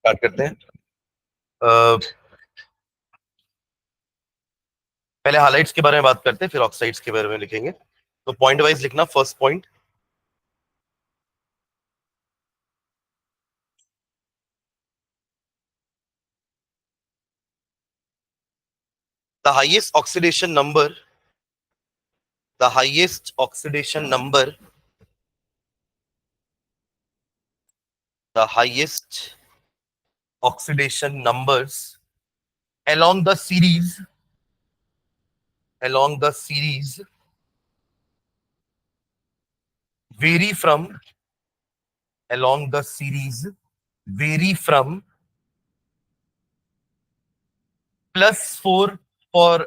Start करते हैं। अ, पहले हाइलाइट्स के बारे में बात करते हैं, फिर ऑक्साइड्स के बारे में लिखेंगे। तो पॉइंट वाइज लिखना। First point, the highest oxidation number, the highest oxidation number, the highest oxidation numbers along the series, along the series vary from, along the series vary from +4 for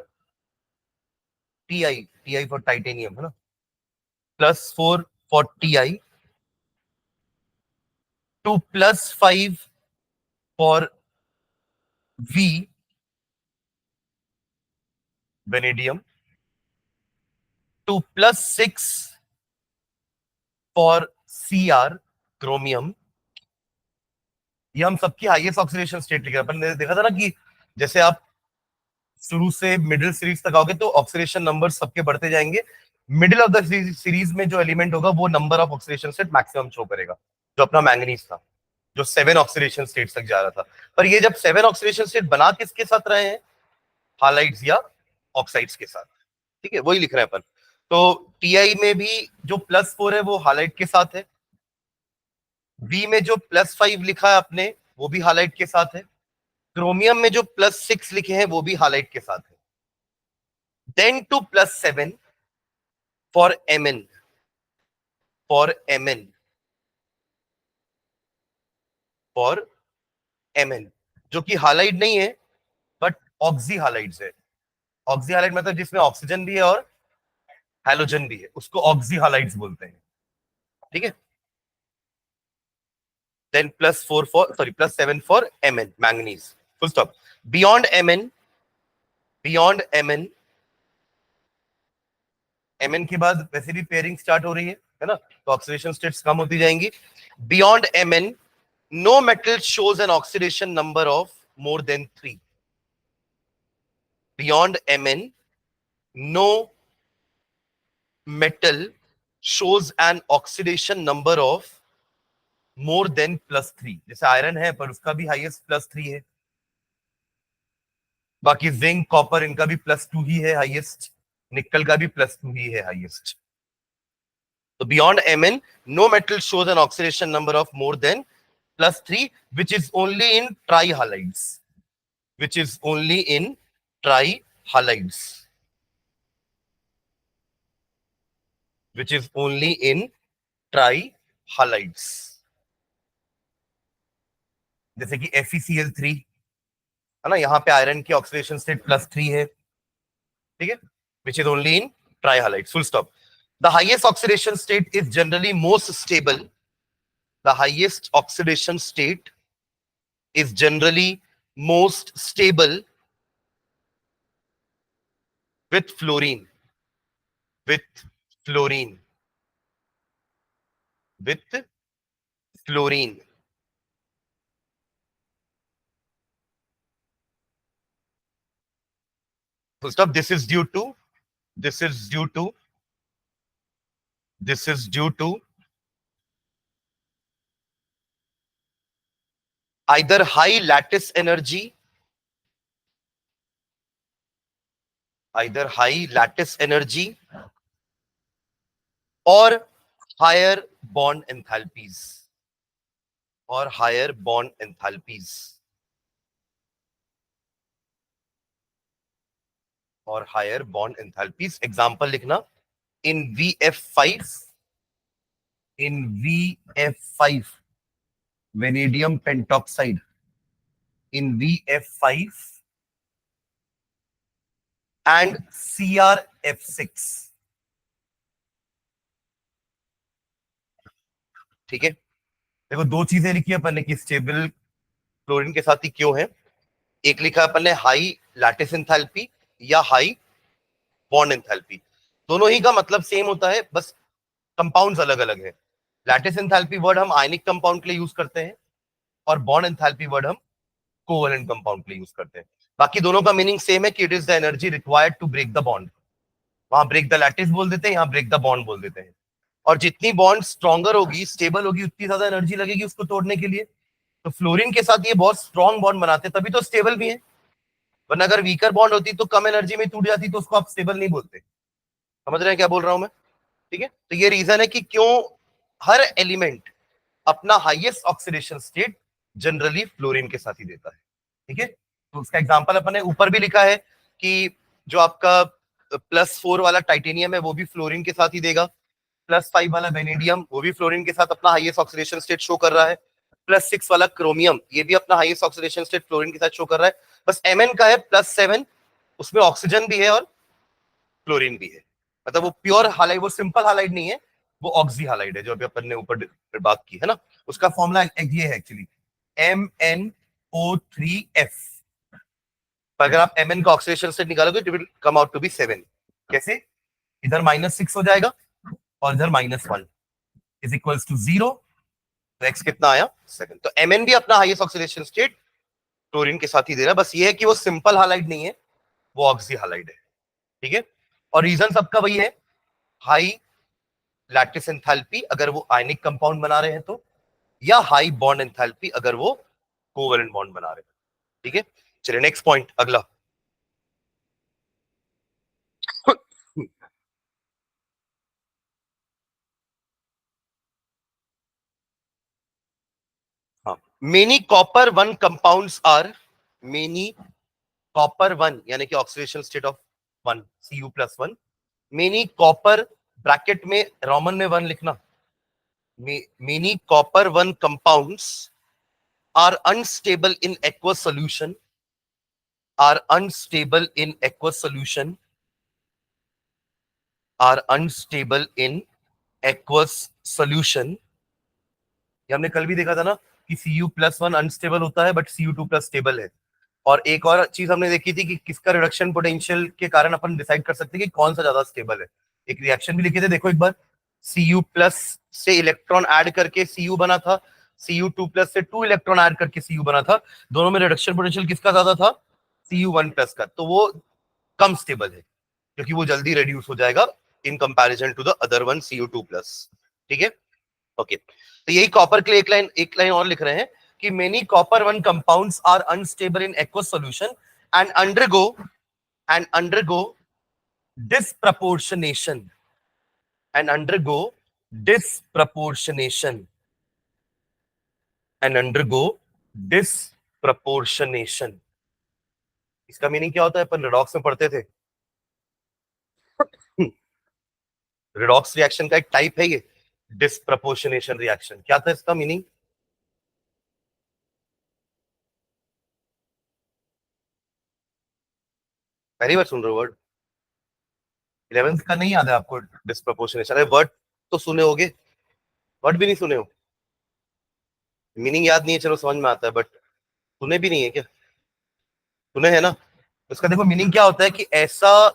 Ti, Ti for titanium है ना, +4 for Ti to +5 for V vanadium to +6 for Cr chromium। ये हम सबकी highest oxidation state लिख रहे हैं। अपन ने देखा था ना कि जैसे आप शुरू से मिडिल सीरीज तक आओगे तो ऑक्सीडेशन नंबर सबके बढ़ते जाएंगे। मिडिल ऑफ द सीरीज में जो एलिमेंट होगा वो number of oxidation state maximum show करेगा, जो अपना मैंगनीज था, जो 7 ऑक्सीडेशन स्टेट तक जा रहा था। पर ये जब 7 ऑक्सीडेशन स्टेट बना किसके साथ रहे हैं, हालाइड्स या ऑक्साइड्स के साथ। ठीक है, वही लिख रहे हैं अपन। तो टीआई में भी जो +4 है वो हालाइट के साथ है, वी में जो +5 लिखा है आपने वो भी हालाइट के साथ है, क्रोमियम में जो +6 लिखे हैं वो भी हालाइट के साथ है। Then to +7 for Mn, for Mn, for Mn, जो कि हालाइड नहीं है बट ऑक्सी हालाइड्स है। ऑक्सी हालाइड मतलब जिसमें ऑक्सीजन भी है और हैलोजन भी है, उसको ऑक्सी हालाइड्स बोलते हैं। ठीक है, then +4 for, sorry +7 for Mn, manganese, full stop. Beyond Mn, beyond Mn, Mn के बाद वैसे भी पेयरिंग स्टार्ट हो रही है ना, तो ऑक्सीडेशन स्टेट्स कम होती जाएंगी। Beyond Mn, no metal shows an oxidation number of more than 3. Beyond Mn, no metal shows an oxidation number of more than +3। जैसे आयरन है पर उसका भी हाईएस्ट +3 है, बाकी जिंक कॉपर इनका भी +2 ही है हाईएस्ट, निकल का भी +2 ही है हाईएस्ट। तो beyond Mn, no metal shows an oxidation number of more than +3, which is only in trihalides, which is only in trihalides, which is only in trihalides। जैसे कि FeCl3 है ना, यहाँ पे आयरन की ऑक्सीडेशन स्टेट +3 है। ठीक है, which is only in trihalides, full stop। The highest oxidation state is generally most stable, the highest oxidation state is generally most stable with fluorine, with fluorine, with fluorine। Full stop। This is due to, this is due to, this is due to either high lattice energy, either high lattice energy or higher bond enthalpies, or higher bond enthalpies, or higher bond enthalpies। Example लिखना, in VF5, in VF5 vanadium pentoxide, in VF5 and CrF6। ठीक है, देखो दो चीजें लिखी है अपन ने कि स्टेबल क्लोरीन के साथ ही क्यों है। एक लिखा है अपन ने हाई लैटिस एंथैल्पी या हाई बॉन्ड एंथैल्पी, दोनों ही का मतलब सेम होता है, बस कंपाउंड्स अलग अलग है। लैटिस एंथैल्पी वर्ड हम आयनिक कंपाउंड के लिए यूज करते हैं और बॉन्ड एंथैल्पी वर्ड हम कोवेलेंट कंपाउंड के लिए यूज करते हैं। बाकी दोनों का मीनिंग सेम है कि it is the energy required to break the bond. वहां ब्रेक द लैटिस बोल देते हैं, यहाँ ब्रेक द बॉन्ड बोल देते हैं। और जितनी बॉन्ड स्ट्रॉन्गर होगी, स्टेबल होगी, उतनी ज्यादा एनर्जी लगेगी उसको तोड़ने के लिए। तो फ्लोरीन के साथ ये बहुत स्ट्रॉन्ग बॉन्ड बनाते हैं, तभी तो स्टेबल भी है। वरना अगर वीकर बॉन्ड होती तो कम एनर्जी में टूट जाती तो उसको आप स्टेबल नहीं बोलते। समझ रहे हैं क्या बोल रहा हूं मैं? ठीक है, तो ये रीजन है कि क्यों हर एलिमेंट अपना highest oxidation state generally fluorine के साथ ही देता है। ठीक है, तो उसका एग्जांपल अपन ने ऊपर भी लिखा है कि जो आपका +4 वाला टाइटेनियम है वो भी फ्लोरीन के साथ ही देगा। +5 वाला वेनेडियम वो भी फ्लोरीन के साथ अपना हाईएस्ट ऑक्सीडेशन स्टेट शो कर रहा है। +6 वाला क्रोमियम ये भी अपना हाईएस्ट ऑक्सीडेशन स्टेट फ्लोरीन के साथ शो कर रहा है। बस Mn का है +7, उसमें ऑक्सीजन भी है और क्लोरीन भी है। मतलब वो प्योर हालाइड, वो सिंपल हालाइड नहीं है, वो ऑक्सी हालाइड है जो अभी अपन ने ऊपर बात की है ना। उसका फॉर्मूला ये है एक्चुअली MnO3F। अगर आप Mn का ऑक्सीडेशन स्टेट निकालोगे तो it will come out to be 7। कैसे? इधर -6 हो जाएगा और इधर -1 इज इक्वल्स टू 0। तो x कितना आया? 7। तो Mn भी अपना हाईएस्ट ऑक्सीडेशन स्टेट क्लोरीन के साथ ही दे रहा है। बस ये है कि वो सिंपल हालाइड नहीं है, वो ऑक्सी हालाइड है। ठीक है, और रीजन सबका वही है, हाई लैटिस एंथैल्पी अगर वो आयनिक कंपाउंड बना रहे हैं तो, या हाई बॉन्ड एंथैल्पी अगर वो कोवेलेंट बॉन्ड बना रहे हैं। ठीक है, चलिए नेक्स्ट पॉइंट अगला। हाँ, many copper 1 compounds are, many copper 1 यानी कि oxidation state of 1 Cu+1, many copper bracket में रोमन में 1 लिखना, many copper 1 compounds are unstable in aqueous solution, are unstable in aqueous solution, are unstable in aqueous solution। ये हमने कल भी देखा था ना कि Cu+1 अनस्टेबल होता है बट Cu2+ स्टेबल है। और एक और चीज हमने देखी थी कि किसका रिडक्शन पोटेंशियल के कारण अपन डिसाइड कर सकते हैं कि कौन सा ज्यादा स्टेबल है। एक रिएक्शन भी लिखे थे, देखो एक बार, Cu+ से इलेक्ट्रॉन ऐड करके Cu बना था, Cu2+ से 2 इलेक्ट्रॉन ऐड करके Cu बना था। दोनों में रिडक्शन पोटेंशियल किसका ज्यादा था? Cu1+ का। तो वो कम स्टेबल है क्योंकि वो जल्दी रिड्यूस हो जाएगा in comparison to the other one Cu2+। ठीक है, ओके। तो यही कॉपर के लिए एक लाइन और लिख रहे हैं कि many copper 1 compounds are unstable in aqueous solution and undergo disproportionation and undergo disproportionation and undergo disproportionation। इसका मीनिंग क्या होता है? अपन रिडॉक्स में पढ़ते थे, रिडॉक्स रिएक्शन का एक टाइप है ये डिस्प्रपोर्शनेशन रिएक्शन। क्या था इसका मीनिंग? पहली बार सुन रहे हो वर्ड? 11th का नहीं याद है आपको डिस्प्रपोर्शनेशन? अरे वर्ड तो सुने होगे, वर्ड भी नहीं सुने हो, मीनिंग याद नहीं है, चलो समझ में आता है, बट सुने भी नहीं है क्या? सुने है ना? उसका देखो मीनिंग क्या होता है कि ऐसा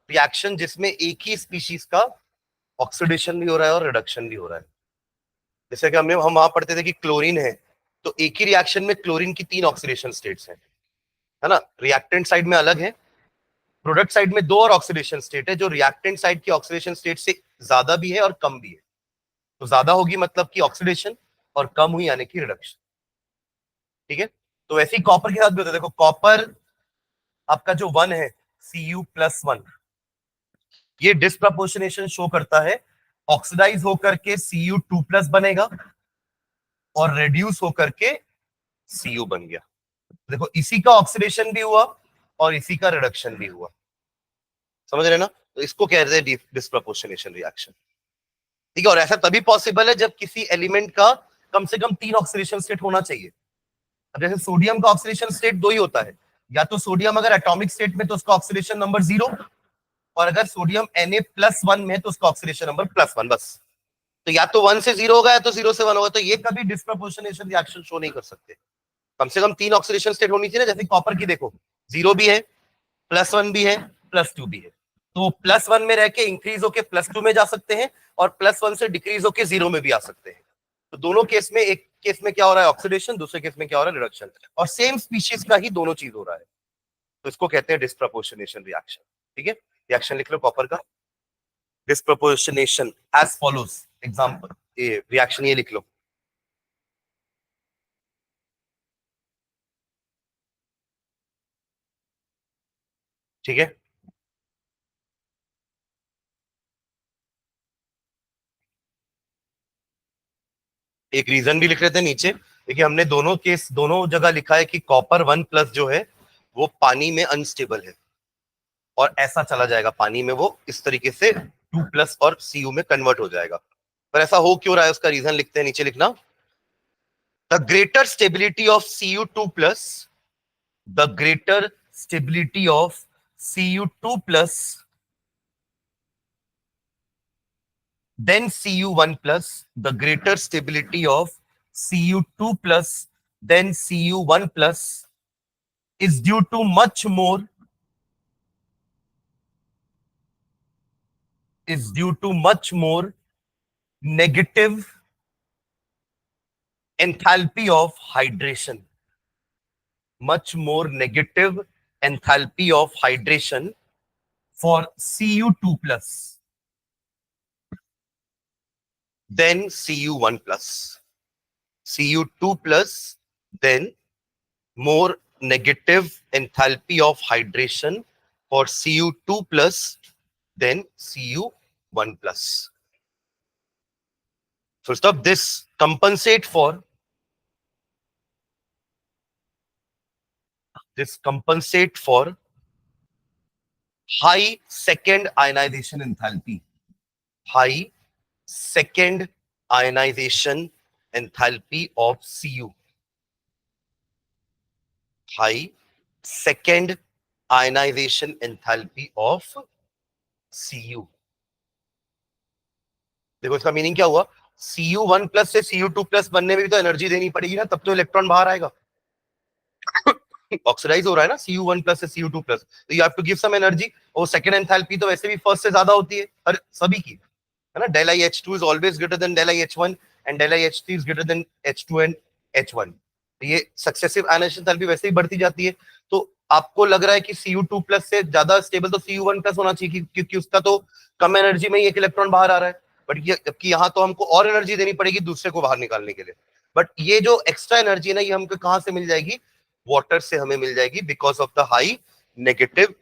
रिएक्शन जिसमें एक ही स्पीशीज का ऑक्सीडेशन भी हो रहा है और रिडक्शन भी हो रहा है। जैसे कि हम वहां पढ़ते थे कि क्लोरीन है, तो एक ही रिएक्शन में क्लोरीन की 3 ऑक्सीडेशन स्टेट्स हैं, है ना। रिएक्टेंट साइड में अलग है, प्रोडक्ट साइड में 2 और ऑक्सीडेशन स्टेट है, जो रिएक्टेंट साइड की ऑक्सीडेशन स्टेट से ज्यादा भी है और कम भी है। तो ज्यादा होगी मतलब कि ऑक्सीडेशन, और कम हुई यानी कि रिडक्शन। ठीक है, तो वैसे ही कॉपर के साथ भी होता है। देखो कॉपर आपका जो 1 है Cu+1, ये डिस्प्रपोर्शनेशन शो करता है, ऑक्सीडाइज होकर के Cu2+ बनेगा और रेड्यूस होकर के Cu बन गया। देखो इसी का ऑक्सीडेशन भी हुआ और इसी का रिडक्शन भी हुआ, समझ रहे ना। तो इसको कहते हैं डिस्प्रपोर्शनेशन रिएक्शन। ठीक है, और ऐसा तभी पॉसिबल है जब किसी एलिमेंट का कम से कम 3 ऑक्सीडेशन स्टेट होना चाहिए। अब जैसे सोडियम का ऑक्सीडेशन स्टेट 2 ही होता है, या तो सोडियम अगर एटॉमिक स्टेट में तो उसका ऑक्सीडेशन नंबर 0, और अगर सोडियम Na+1 में तो उसका ऑक्सीडेशन नंबर +1, बस। तो या तो 1 से 0 होगा या तो 0 से 1 होगा, तो ये कभी डिस्प्रपोर्शनेशन रिएक्शन शो नहीं कर सकते। कम से कम 3 ऑक्सीडेशन स्टेट होनी चाहिए ना। जैसे कॉपर की देखो, 0 भी है, +1 भी है, +2 भी है। तो +1 में रह के इंक्रीज होके +2 में जा सकते हैं और +1 से डिक्रीज होके 0 में भी आ सकते हैं। तो दोनों केस में एक केस में क्या हो रहा है ऑक्सीडेशन, दूसरे केस में क्या हो रहा है रिडक्शन, और सेम स्पीशीज का ही दोनों चीज हो रहा है, तो इसको कहते हैं डिस्प्रपोर्शनेशन रिएक्शन। ठीक है, रिएक्शन लिख लो कॉपर का, डिस्प्रपोर्शनेशन एज फॉलोज, एग्जांपल ये रिएक्शन ये लिख लो। ठीक है, एक रीजन भी लिख रहे थे नीचे। देखिए हमने दोनों केस दोनों जगह लिखा है कि कॉपर 1+ जो है वो पानी में अनस्टेबल है, और ऐसा चला जाएगा पानी में, वो इस तरीके से 2+ और Cu में कन्वर्ट हो जाएगा। पर ऐसा हो क्यों रहा है उसका रीजन लिखते हैं, नीचे लिखना, the greater stability of Cu2+, the greater stability of Cu2+ then Cu1+, the greater stability of Cu2+ then Cu1+ is due to much more negative enthalpy of hydration, much more negative enthalpy of hydration for Cu2+ then Cu1+. Cu2+ then more negative enthalpy of hydration for Cu2+ then Cu1+. So stop this compensate for high second ionization enthalpy, high second ionization enthalpy of Cu, high second ionization enthalpy of Cu. देखो इसका मीनिंग क्या हुआ, Cu1+ से Cu2+ बनने में भी तो एनर्जी देनी पड़ेगी ना, तब तो इलेक्ट्रॉन बाहर आएगा। ऑक्सीडाइज हो रहा है ना Cu1+ से Cu2+, तो you have to give some energy, और सेकंड एंथैल्पी तो वैसे भी फर्स्ट से ज्यादा होती है हर सभी की, है ना। del IH2 is always greater than del IH1 and del IH3 is greater than H2 and H1। ये सक्सेसिव आयनाइजेशन एंथैल्पी वैसे ही बढ़ती जाती है, तो आपको लग रहा है कि Cu2+ से ज्यादा स्टेबल तो Cu1+ होना चाहिए, क्योंकि उसका तो कम एनर्जी में ही एक इलेक्ट्रॉन बाहर आ रहा है, बट ये जबकि यहाँ तो हमको और एनर्जी देनी पड़ेगी दूसरे को बाहर निकालने के लिए। बट ये जो एक्स्ट्रा एनर्जी है ना, ये हमको कहाँ से मिल जाएगी, वाटर से हमें मिल जाएगी, because of the high negative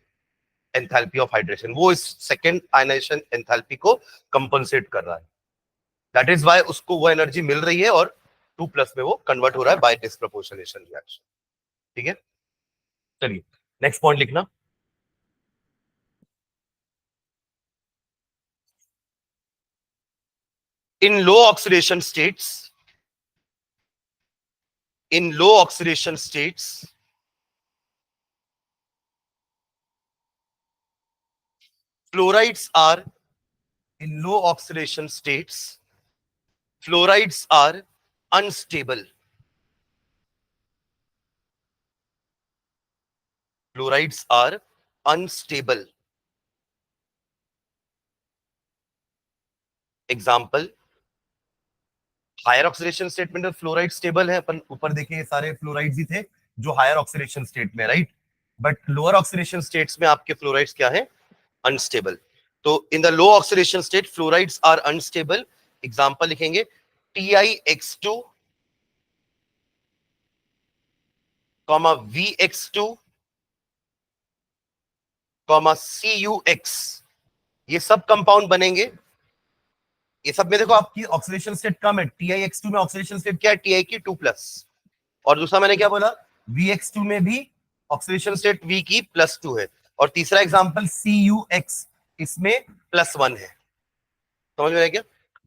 enthalpy of hydration. वो इस सेकेंड आयनाइजेशन एंथैल्पी को कंपनसेट कर रहा है, दैट इज वाई उसको वो एनर्जी मिल रही है, और 2+ में वो कन्वर्ट हो रहा है बाय डिस्प्रपोर्शनेशन रिएक्शन। ठीक है, चलिए नेक्स्ट पॉइंट लिखना, in low oxidation states, fluorides are in low oxidation states, fluorides are unstable. Fluorides are unstable. Example, higher oxidation state में फ्लोराइड स्टेबल है, अपन ऊपर देखिए सारे फ्लोराइड्स ही थे जो हायर ऑक्सीडेशन स्टेट में, right, but lower oxidation states में आपके फ्लोराइड्स क्या है, अनस्टेबल। तो in the low oxidation state fluorides are unstable. Example लिखेंगे TiX2, VX2, CuX, ये सब कंपाउंड बनेंगे। ये सब में देखो आपकी ऑक्सीडेशन स्टेट कम है, TiX2 में ऑक्सीडेशन स्टेट क्या है, Ti की 2+, और दूसरा मैंने क्या बोला, VX2 में भी ऑक्सीडेशन स्टेट V की +2 है, और तीसरा एग्जांपल CuX, इसमें +1 है। समझ में आया क्या,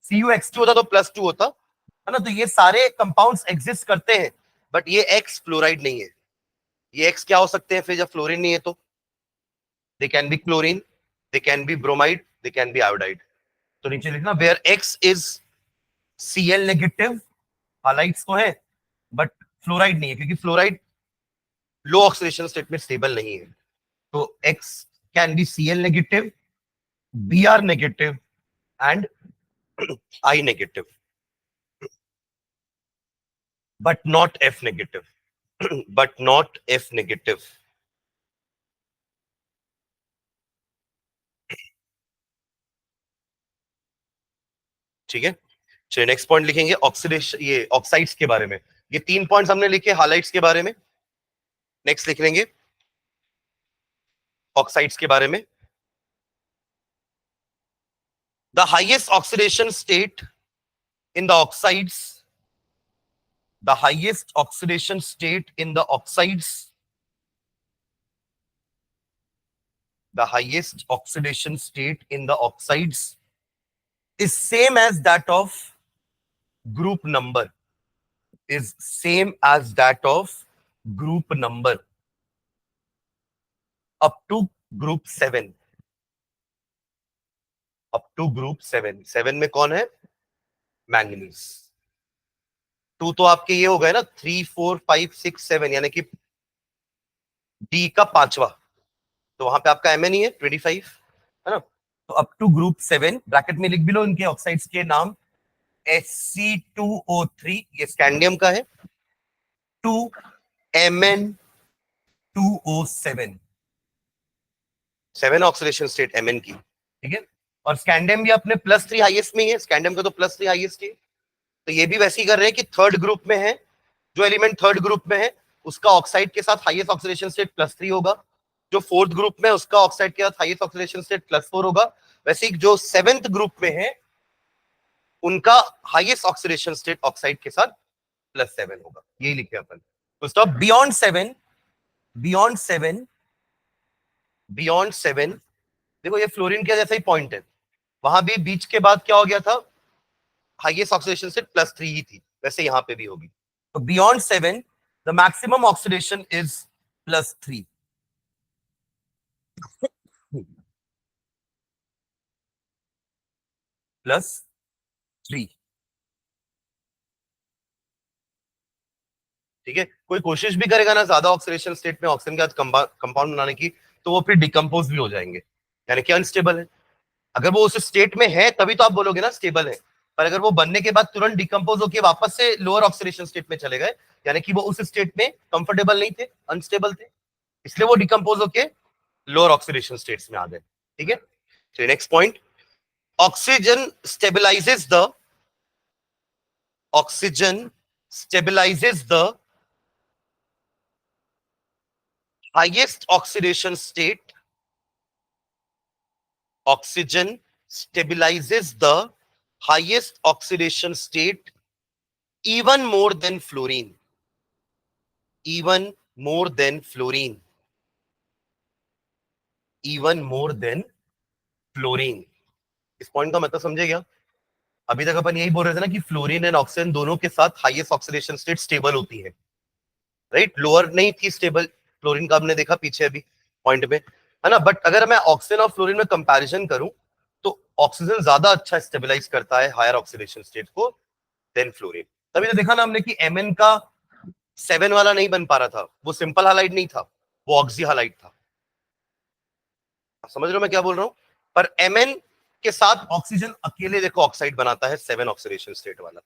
CuX2 होता तो +2 होता, है ना। तो ये सारे कंपाउंड्स एग्जिस्ट करते हैं, बट ये X फ्लोराइड नहीं है। ये X क्या हो सकते हैं फिर जब फ्लोरीन नहीं है तो, they can be chlorine, they can be bromide, they can be iodide. तो नीचे लिखना where X is Cl negative, halides तो है बट फ्लोराइड नहीं है, क्योंकि फ्लोराइड लो ऑक्सीडेशन स्टेट में स्टेबल नहीं है। तो X can be Cl negative, Br negative and I negative. but not F negative. But not F negative. ठीक है, चलिए नेक्स्ट पॉइंट लिखेंगे ऑक्सीडेशन, ये ऑक्साइड्स के बारे में। ये 3 पॉइंट्स हमने लिखे हाइलाइट्स के बारे में। नेक्स्ट लिख लेंगे ऑक्साइड्स के बारे में। The highest oxidation state in the oxides, the highest oxidation state in the oxides, the highest oxidation state in the oxides is same as that of group number, is same as that of group number up to group 7, up to group 7। 7 में कौन है? Manganese. 2 तो आपके ये हो गए ना, 3 4 5 6 7, यानी कि डी का 5वां, तो वहां पे आपका Mn ही है 25, है ना। तो अप टू ग्रुप 7, ब्रैकेट में लिख भी लो इनके ऑक्साइड्स के नाम, Sc2O3, ये स्कैंडियम का है, 2Mn2O7, 7 ऑक्सीडेशन स्टेट Mn की, ठीक है। और स्कैंडियम भी अपने +3 हाईएस्ट में ही है, स्कैंडियम का तो +3 हाईएस्ट है। तो ये भी वैसे ही कर रहे हैं कि थर्ड ग्रुप में है, जो एलिमेंट थर्ड ग्रुप में है उसका ऑक्साइड के साथ हाईएस्ट ऑक्सीडेशन स्टेट +3 होगा, जो फोर्थ ग्रुप में उसका ऑक्साइड के साथ हाईएस्ट ऑक्सीडेशन स्टेट +4 होगा। वैसे ही जो 7th ग्रुप में है उनका हाईएस्ट ऑक्सीडेशन स्टेट ऑक्साइड के साथ +7 होगा, यही लिखे अपन। तो स्टॉप बियॉन्ड 7, बियॉन्ड 7, बियॉन्ड 7, देखो ये फ्लोरीन के जैसा ही पॉइंट है, वहां भी बीच के बाद क्या हो गया था, हाईएस्ट ऑक्सीडेशन स्टेट +3 ही थी, वैसे यहां पे भी होगी। तो beyond 7 the maximum oxidation is +3, +3, ठीक है। कोई कोशिश भी करेगा ना ज्यादा ऑक्सीडेशन स्टेट में ऑक्सीजन के साथ कंपाउंड बनाने की, तो वो फिर डिकम्पोज भी हो जाएंगे, यानी कि अनस्टेबल है। अगर वो उस स्टेट में है तभी तो आप बोलोगे ना स्टेबल है, पर अगर वो बनने के बाद तुरंत डिकम्पोज होकर वापस से लोअर ऑक्सीडेशन स्टेट में चले गए, यानी कि वो उस स्टेट में कंफर्टेबल नहीं थे, अनस्टेबल थे, इसलिए वो डिकम्पोज होके लोअर ऑक्सीडेशन स्टेट्स में आ गए, ठीक है। तो next point, oxygen stabilises the, oxygen stabilises the highest oxidation state, oxygen stabilizes the highest oxidation state even more than fluorine, even more than fluorine, even more than fluorine। इस point का मतलब समझे क्या? अभी तक अपन यही बोल रहे थे ना कि फ्लोरीन एंड ऑक्सीजन दोनों के साथ हाईएस्ट ऑक्सीडेशन स्टेट स्टेबल होती है, राइट। लोअर नहीं थी स्टेबल, फ्लोरीन का हमने देखा पीछे अभी पॉइंट में, है ना। बट अगर मैं ऑक्सीजन और फ्लोरीन में कंपैरिजन करूं तो ऑक्सीजन ज्यादा अच्छा स्टेबलाइज करता है हायर ऑक्सीडेशन स्टेट को देन फ्लोरीन। तभी तो देखा ना हमने कि Mn का 7 वाला नहीं बन पा रहा था, वो सिंपल हालाइड नहीं था, वो ऑक्सी हालाइड था। समझ रहे हो मैं क्या बोल रहा हूं? पर Mn के साथ ऑक्सीजन अकेले देखो ऑक्साइड बनाता है 7 ऑक्सीडेशन स्टेट वाला,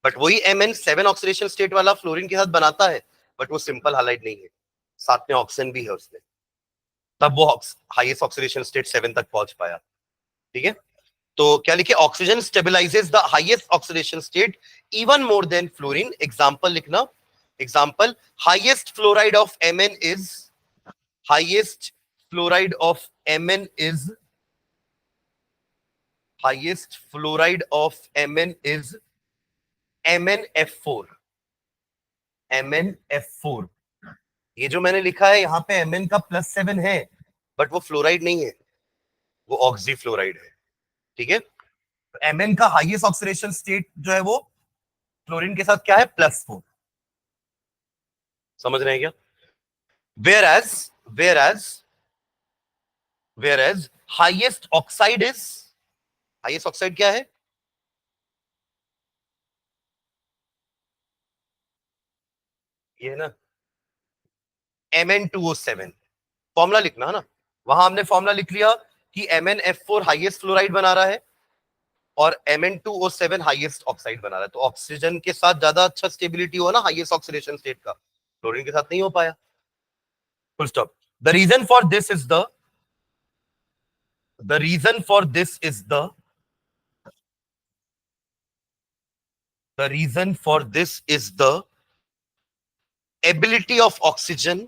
बट वही Mn 7 ऑक्सीडेशन स्टेट वाला फ्लोरीन के साथ बनाता है, बट वो सिंपल हालाइड नहीं है, साथ में ऑक्सीजन भी है उसमें, तब वो हाईएस्ट ऑक्सीडेशन स्टेट 7 तक पहुंच पाया, ठीक है। तो क्या लिखे, oxygen stabilises the highest oxidation state even more than fluorine. Example लिखना, example, highest fluoride of Mn is, highest fluoride of Mn is, highest fluoride of Mn is MnF4, MnF4। ये जो मैंने लिखा है यहाँ पे Mn का +7 है, बट वो फ्लोराइड नहीं है, वो ऑक्सी फ्लोराइड है, ठीक है। Mn का हाईएस्ट ऑक्सीडेशन स्टेट जो है वो फ्लोरीन के साथ क्या है, +4। समझ रहे हैं क्या? Whereas, whereas, whereas highest oxide is, highest oxide क्या है? ये है ना Mn2O7। फॉर्मूला लिखना है ना, वहां हमने फॉर्मूला लिख लिया कि MnF4 हाईएस्ट फ्लोराइड बना रहा है, और Mn2O7 हाईएस्ट ऑक्साइड बना रहा है, तो ऑक्सीजन के साथ ज्यादा अच्छा स्टेबिलिटी हुआ ना हाईएस्ट ऑक्सीडेशन स्टेट का, क्लोरीन के साथ नहीं हो पाया। Full stop. The reason for this is the reason for this is the reason for this is the ability of oxygen.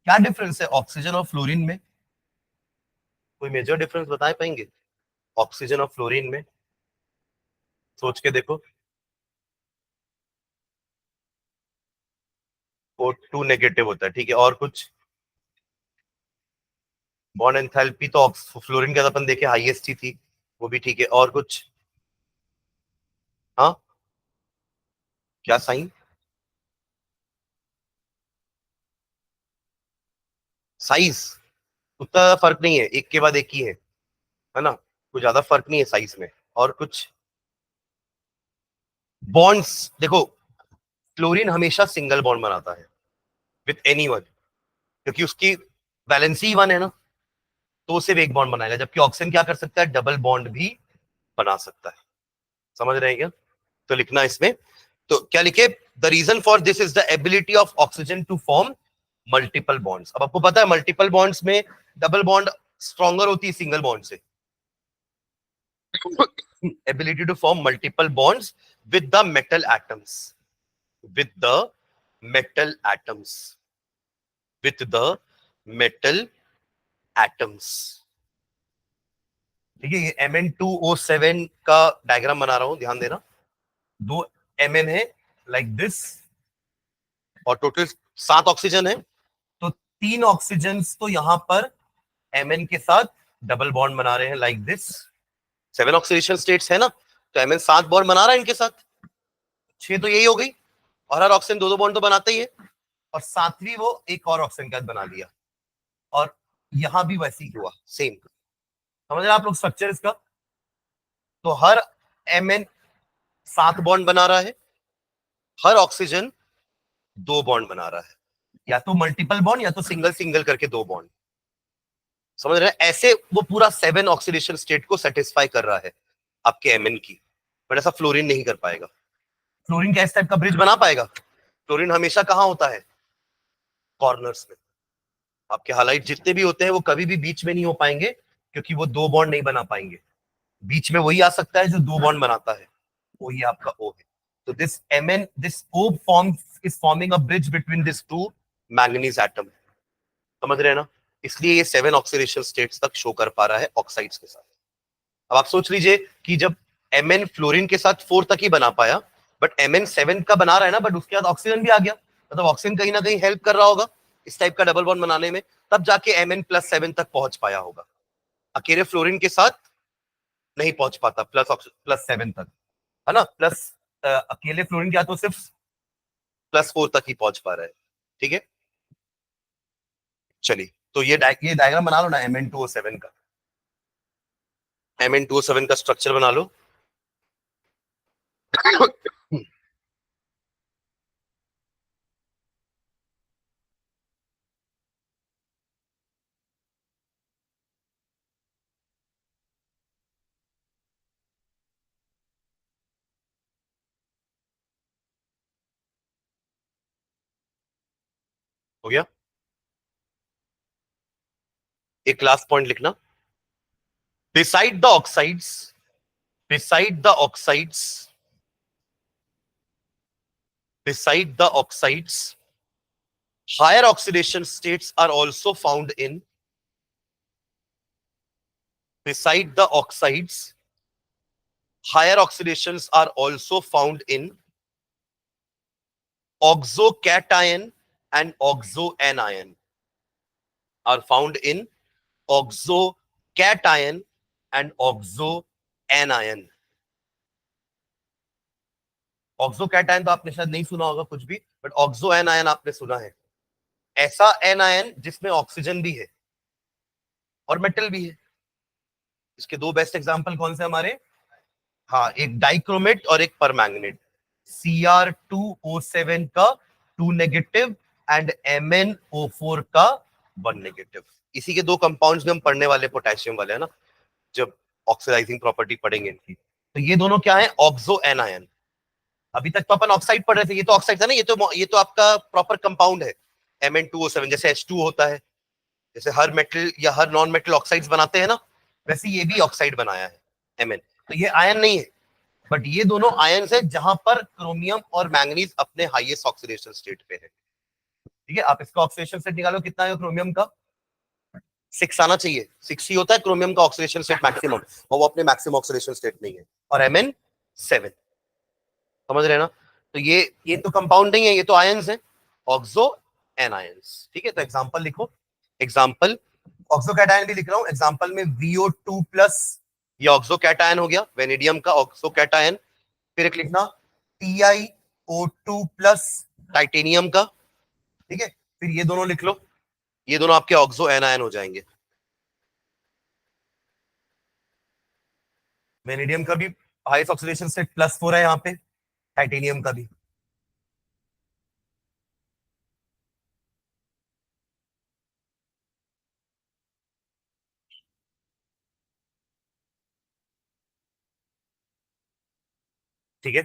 क्या डिफरेंस है ऑक्सीजन और फ्लोरीन में? कोई मेजर डिफरेंस बता पाएंगे ऑक्सीजन और फ्लोरीन में? सोच के देखो। O2 नेगेटिव होता है, ठीक है, और कुछ? बॉन्ड एंथैल्पी तो फ्लोरीन के साथ अपन देखे हाईएस्ट ही थी, वो भी ठीक है, और कुछ? हाँ, क्या साइन? साइज उतना ज्यादा फर्क नहीं है, एक के बाद एक ही है ना, कुछ ज्यादा फर्क नहीं है साइज में। और कुछ? बॉन्ड्स देखो, क्लोरीन हमेशा सिंगल बॉन्ड बनाता है विथ एनीवन, क्योंकि उसकी वैलेंसी 1 है ना, तो सिर्फ एक बॉन्ड बनाएगा, जबकि ऑक्सीजन क्या कर सकता है, डबल बॉन्ड भी बना सकता है। समझ रहे हैं क्या? तो लिखना इसमें, तो क्या लिखे, the reason for this is the ability of oxygen to form multiple bonds. अब आपको पता है मल्टीपल बॉन्ड्स में डबल बॉन्ड स्ट्रॉन्गर होती है सिंगल बॉन्ड से। Ability to form multiple bonds with the metal atoms, with the metal atoms, with the metal atoms। ठीक है, ये Mn2O7 का डायग्राम बना रहा हूं, ध्यान देना। 2 Mn है लाइक दिस, और टोटल 7 ऑक्सीजन है, तो 3 ऑक्सीजन तो यहां पर Mn के साथ डबल बॉन्ड बना रहे हैं लाइक दिस। 7 ऑक्सीडेशन स्टेट्स है ना, तो Mn 7 बॉन्ड बना रहा है इनके साथ, 6 तो यही हो गई, और हर ऑक्सीजन 2-2 बॉन्ड तो बनाता ही है, और सातवीं वो एक और ऑक्सीजन के साथ बना दिया, और यहां भी वैसे ही हुआ सेम। समझ रहे आप लोग स्ट्रक्चर इसका? तो हर Mn 7 बॉन्ड बना रहा है, हर ऑक्सीजन 2 बॉन्ड बना रहा है, या तो मल्टीपल बॉन्ड या तो सिंगल सिंगल करके 2 बॉन्ड। समझ रहे हैं? ऐसे वो पूरा 7 ऑक्सीडेशन स्टेट को सेटिस्फाई कर रहा है आपके Mn की, बट ऐसा फ्लोरीन नहीं कर पाएगा। फ्लोरीन क्या इस टाइप का ब्रिज बना पाएगा? फ्लोरीन हमेशा कहां होता है, कॉर्नर्स में। आपके हालाइट जितने भी होते हैं वो कभी भी बीच में नहीं हो पाएंगे, क्योंकि वो 2 बॉन्ड नहीं बना पाएंगे। बीच में वही आ सकता है जो 2 बॉन्ड बनाता है, वही आपका O है। तो this O forms is forming a bridge between these two manganese atom। समझ रहे हैं ना? इसलिए ये 7 ऑक्सीडेशन स्टेट्स तक शो कर पा रहा है ऑक्साइड्स के साथ। अब आप सोच लीजिए कि जब Mn फ्लोरीन के साथ 4 तक ही बना पाया, बट Mn 7 का बना रहा है ना, बट उसके बाद ऑक्सीजन भी आ गया, मतलब ऑक्सीजन कहीं ना कहीं हेल्प कर रहा होगा इस टाइप का डबल बॉन्ड बनाने में, तब जाके Mn+7 तक पहुंच पाया होगा। अकेले फ्लोरीन के साथ नहीं पहुंच पाता +7 तक, है ना, प्लस अकेले फ्लोरीन क्या तो सिर्फ +4 तक ही पहुंच पा रहा है। ठीक है, चलिए, तो ये डायग्राम बना लो ना Mn2O7 का। Mn2O7 का स्ट्रक्चर बना लो। हो गया? एक लास्ट पॉइंट लिखना, beside the oxides beside the oxides beside the oxides higher oxidation states are also found in beside the oxides higher oxidations are also found in oxocation and oxoanion are found in oxocation and oxoanion। ऑक्सोकैटायन तो आपने शायद नहीं सुना होगा कुछ भी, but ऑक्सोएनायन आपने सुना है। ऐसा एनायन जिसमें ऑक्सीजन भी है और मेटल भी है। इसके 2 बेस्ट एग्जांपल कौन से हमारे? हाँ, एक डाइक्रोमेट और एक परमैंगनेट। Cr2O7 का 2 नेगेटिव एंड MnO4 का 1 नेगेटिव। इसी के 2 कंपाउंड्स में हम पढ़ने वाले पोटेशियम वाले, है ना। जब ऑक्सीडाइजिंग प्रॉपर्टी पढ़ेंगे इनकी। तो ये दोनों क्या है, ऑक्सो एनायन। अभी तक तो अपन ऑक्साइड पढ़ रहे थे, ये तो ऑक्साइड था ना, ये तो आपका प्रॉपर कंपाउंड है Mn2O7, जैसे H2 होता है, जैसे हर मेटल या हर नॉन मेटल ऑक्साइड्स बनाते हैं ना, वैसे ये भी ऑक्साइड बनाया है Mn। तो ये आयन नहीं है, बट ये दोनों आयन्स है जहां पर क्रोमियम और मैंगनीज अपने हाईएस्ट ऑक्सीडेशन स्टेट पे है। ठीक है, आप इसका ऑक्सीडेशन स्टेट निकालो, कितना है क्रोमियम का, 6 आना चाहिए, 6 ही होता है क्रोमियम का ऑक्सीडेशन स्टेट मैक्सिमम, और वो अपने मैक्सिमम ऑक्सीडेशन स्टेट नहीं है, और Mn 7। समझ रहे हैं ना। तो ये तो कंपाउंड नहीं है, ये तो आयंस है, ऑक्सो एनायंस। ठीक है, तो एग्जांपल लिखो, एग्जांपल ऑक्सो कैटायन भी लिख रहा हूं, एग्जांपल में VO2 प्लस, ये ऑक्सो कैटायन हो गया, वेनेडियम का ऑक्सो कैटायन। फिर एक लिखना TiO2 प्लस, टाइटेनियम का। ठीक है, फिर ये दोनों लिख लो, ये दोनों आपके ऑक्सो एनायन हो जाएंगे। वेनेडियम का भी हाईएस्ट ऑक्सीडेशन स्टेट +4 है यहाँ पे, टाइटेनियम का भी। ठीक है,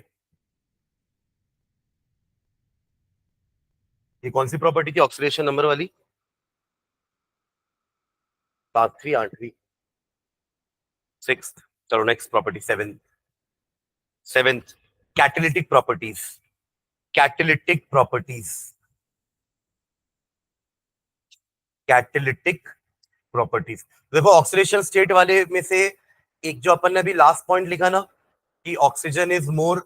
ये कौन सी प्रॉपर्टी थी ऑक्सीडेशन नंबर वाली, 7वीं 8वीं 6th। चलो next property 7th catalytic properties. Catalytic properties, catalytic properties. देखो ऑक्सीडेशन स्टेट वाले में से एक जो अपन ने अभी लास्ट पॉइंट लिखा ना, कि ऑक्सीजन इज मोर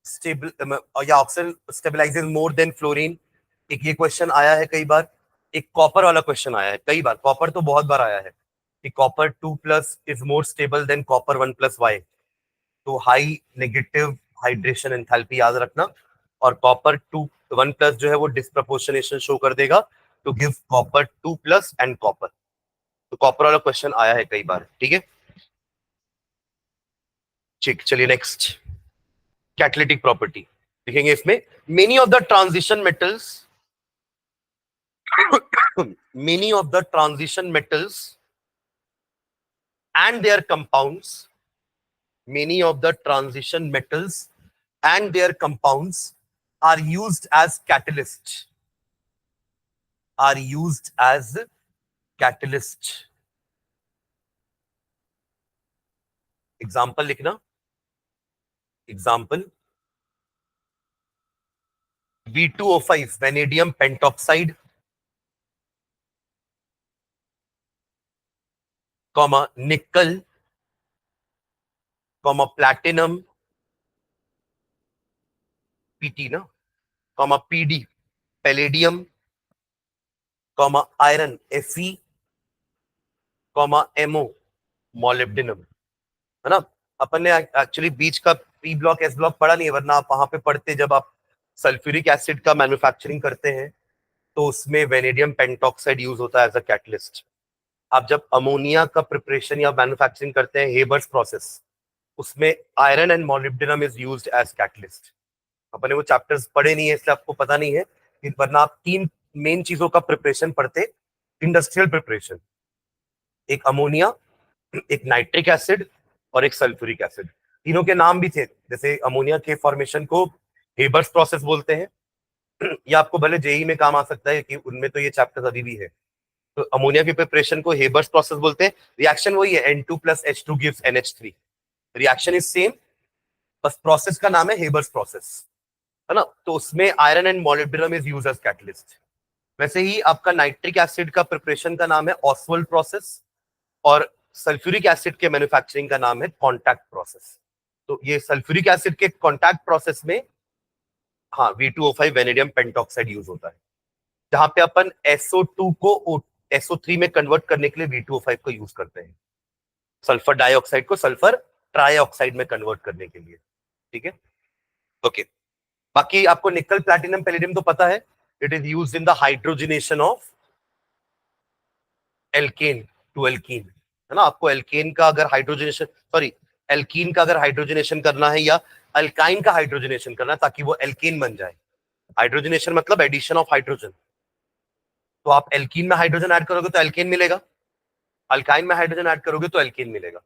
स्टेबल, या ऑक्सीजन स्टेबलाइजेज मोर देन फ्लोरीन, एक ये क्वेश्चन आया है कई बार। एक कॉपर वाला क्वेश्चन आया है कई बार, कॉपर तो बहुत बार आया है, कि copper 2+ is more stable than copper 1+ why. तो हाई नेगेटिव हाइड्रेशन एंथैल्पी याद रखना, और कॉपर 1+ जो है वो डिस्प्रपोर्शनेशन शो कर देगा to give copper 2+ and copper. तो कॉपर वाला क्वेश्चन आया है कई बार। ठीक है, ठीक, चलिए नेक्स्ट कैटालिटिक प्रॉपर्टी लिखेंगे इसमें। Many of the transition metals, many of the transition metals and their compounds, many of the transition metals and their compounds are used as catalyst, are used as catalyst। Example लिखना, example V2O5 vanadium pentoxide, comma nickel, comma platinum PT ना, comma PD palladium, comma iron Fe, comma MO molybdenum. है ना, अपन ने actually बीच का P block S block पढ़ा नहीं है, वरना आप वहां पे पढ़ते, जब आप सल्फ्यूरिक एसिड का मैन्युफैक्चरिंग करते हैं तो उसमें वेनेडियम पेंटॉक्साइड यूज होता है एज अ कैटलिस्ट। आप जब अमोनिया का प्रिपरेशन या मैन्युफैक्चरिंग करते हैं हेबर्स प्रोसेस, उसमें iron and molybdenum is used as catalyst. अपने वो चैप्टर्स पढ़े नहीं है इसलिए आपको पता नहीं है, वरना आप 3 मेन चीजों का प्रिपरेशन पढ़ते इंडस्ट्रियल प्रिपरेशन, एक अमोनिया, एक नाइट्रिक एसिड और एक सल्फ्यूरिक एसिड। तीनों के नाम भी थे, जैसे अमोनिया के फॉर्मेशन को हेबर्स प्रोसेस बोलते हैं, या आपको भले जेई में काम आ सकता है कि उनमें तो ये चैप्टर्स अभी भी है। तो अमोनिया की प्रिपरेशन को हेबर्स प्रोसेस बोलते हैं, रिएक्शन वही है, N2 + H2 gives NH3, reaction is same, बस प्रोसेस का नाम है हेबर्स प्रोसेस, है ना। तो उसमें iron and molybdenum is used as catalyst. वैसे ही आपका नाइट्रिक एसिड का प्रिपरेशन का नाम है ऑसवाल्ड प्रोसेस, और सल्फ्यूरिक एसिड के मैन्युफैक्चरिंग का नाम है कॉन्टैक्ट प्रोसेस। तो ये सल्फ्यूरिक एसिड के कॉन्टैक्ट प्रोसेस में, हाँ, V2O5 वेनेडियम पेंटॉक्साइड यूज होता है, जहां पे अपन SO2 को SO3 में कन्वर्ट करने के लिए V2O5 को यूज करते हैं, सल्फर डाइऑक्साइड को सल्फर ट्राइऑक्साइड में कन्वर्ट करने के लिए। ठीक है, ओके। बाकी आपको निकल प्लैटिनम पैलेडियम तो पता है, it is used in the hydrogenation of alkane to alkene, है ना। आपको एल्केन का अगर हाइड्रोजनेशन, सॉरी, एल्कीन का अगर हाइड्रोजनेशन करना है या अल्काइन का हाइड्रोजनेशन करना है ताकि वो एल्केन बन जाए, हाइड्रोजनेशन मतलब एडिशन ऑफ हाइड्रोजन, तो आप एल्कीन में हाइड्रोजन ऐड करोगे तो एल्केन मिलेगा। अल्काइन में हाइड्रोजन ऐड करोगे तो एल्केन मिलेगा।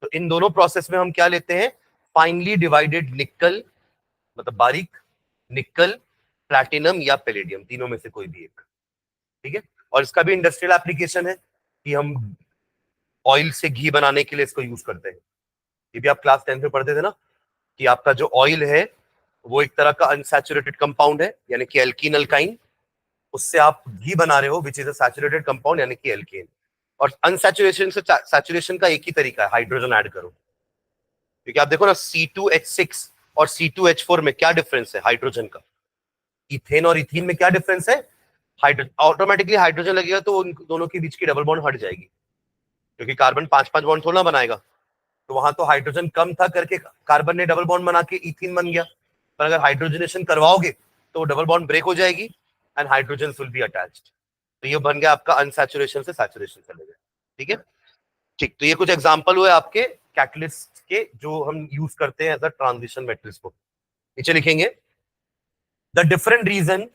तो इन दोनों प्रोसेस में हम क्या लेते हैं, फाइनली डिवाइडेड निकल, मतलब बारीक निकल, प्लैटिनम या पैलेडियम, तीनों में से कोई भी एक। ठीक है, और इसका भी इंडस्ट्रियल एप्लीकेशन है कि हम ऑयल से घी बनाने के लिए इसको यूज करते हैं। ये भी आप क्लास 10 में पढ़ते थे ना, कि आपका जो ऑयल है वो एक तरह का अनसैचुरेटेड कंपाउंड है, यानी कि एल्कीन अल्काइन, उससे आप घी बना रहे हो which is a saturated compound यानी कि एल्केन। और अनसैचुरेशन से सैचुरेशन का एक ही तरीका है, हाइड्रोजन ऐड करो। क्योंकि आप देखो ना C2H6 और C2H4 में क्या डिफरेंस है हाइड्रोजन का, इथेन और इथीन में क्या डिफरेंस है, हाइड्रोजन ऑटोमेटिकली हाइड्रोजन लगेगा तो उन दोनों के बीच की डबल बॉन्ड हट जाएगी, क्योंकि कार्बन 5-5 बॉन्ड थोड़ा ना बनाएगा। तो वहां तो हाइड्रोजन कम था करके कार्बन ने डबल बॉन्ड बना के इथीन बन गया, पर अगर हाइड्रोजनेशन करवाओगे तो डबल बॉन्ड ब्रेक हो जाएगी and hydrogen will be attached. तो ये बन गया आपका अनसैचुरेशन से सैचुरेशन चले गए। ठीक है, ठीक। तो ये कुछ एग्जांपल हुए आपके कैटलिस्ट के जो हम यूज करते हैं एज अ ट्रांजिशन मैट्रिक्स को। नीचे लिखेंगे the different reason,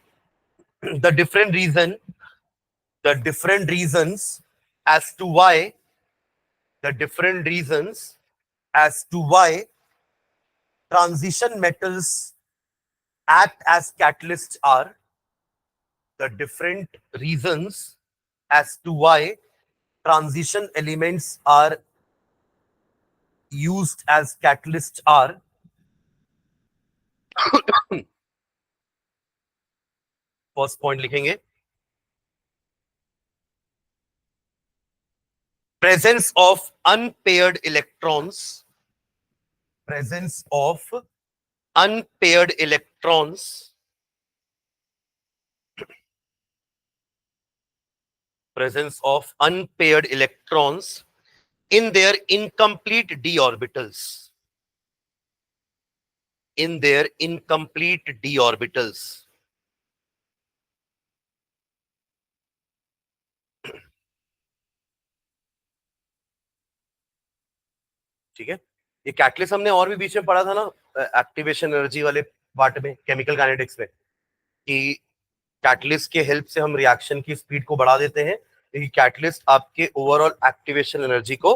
the different reason, the different reasons as to why, the different reasons as to why transition metals act as catalysts are, the different reasons as to why transition elements are used as catalysts are, first point लिखेंगे presence of unpaired electrons, presence of unpaired electrons, presence of unpaired electrons in their incomplete d orbitals, in their incomplete d orbitals. ठीक है, ये catalyst हमने और भी बीच में पढ़ा था ना, एक्टिवेशन एनर्जी वाले पार्ट में, केमिकल काइनेटिक्स में, कि कैटलिस्ट के हेल्प से हम रिएक्शन की स्पीड को बढ़ा देते हैं, क्योंकि कैटलिस्ट आपके ओवरऑल एक्टिवेशन एनर्जी को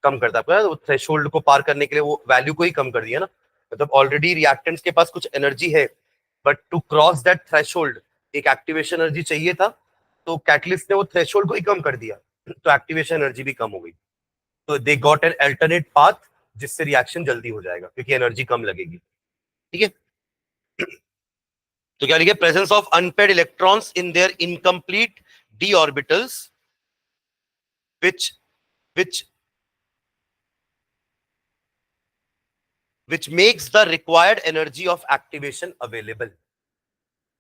कम करता है। वो थ्रेशोल्ड को पार करने के लिए वो वैल्यू को ही कम कर दिया ना, मतलब ऑलरेडी रिएक्टेंट्स के पास कुछ एनर्जी है, but to cross that threshold एक एक्टिवेशन एनर्जी चाहिए था, तो कैटलिस्ट ने वो थ्रेशोल्ड को ही कम कर दिया, तो एक्टिवेशन एनर्जी भी कम हो गई। तो they got an alternate path जिससे रिएक्शन जल्दी हो जाएगा क्योंकि एनर्जी कम लगेगी। ठीक है, तो क्या लिखे, presence of unpaired electrons in their incomplete D orbitals which which which makes the required energy of activation available,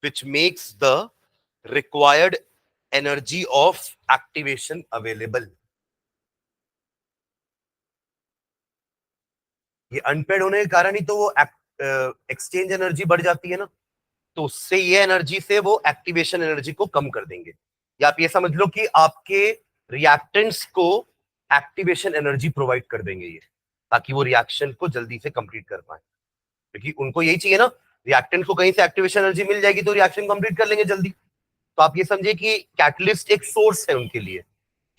which makes the required energy of activation available। ये अनपेड होने के कारण ही तो वो एक्सचेंज एनर्जी बढ़ जाती है ना, तो उससे ये एनर्जी से वो एक्टिवेशन एनर्जी को कम कर देंगे। या आप ये समझ लो कि आपके रिएक्टेंट्स को एक्टिवेशन एनर्जी प्रोवाइड कर देंगे ये, ताकि वो रिएक्शन को जल्दी से कंप्लीट कर पाए, क्योंकि उनको यही चाहिए ना, रिएक्टेंट को कहीं से एक्टिवेशन एनर्जी मिल जाएगी तो रिएक्शन कंप्लीट कर लेंगे जल्दी। तो आप ये समझिए कि कैटलिस्ट एक सोर्स है उनके लिए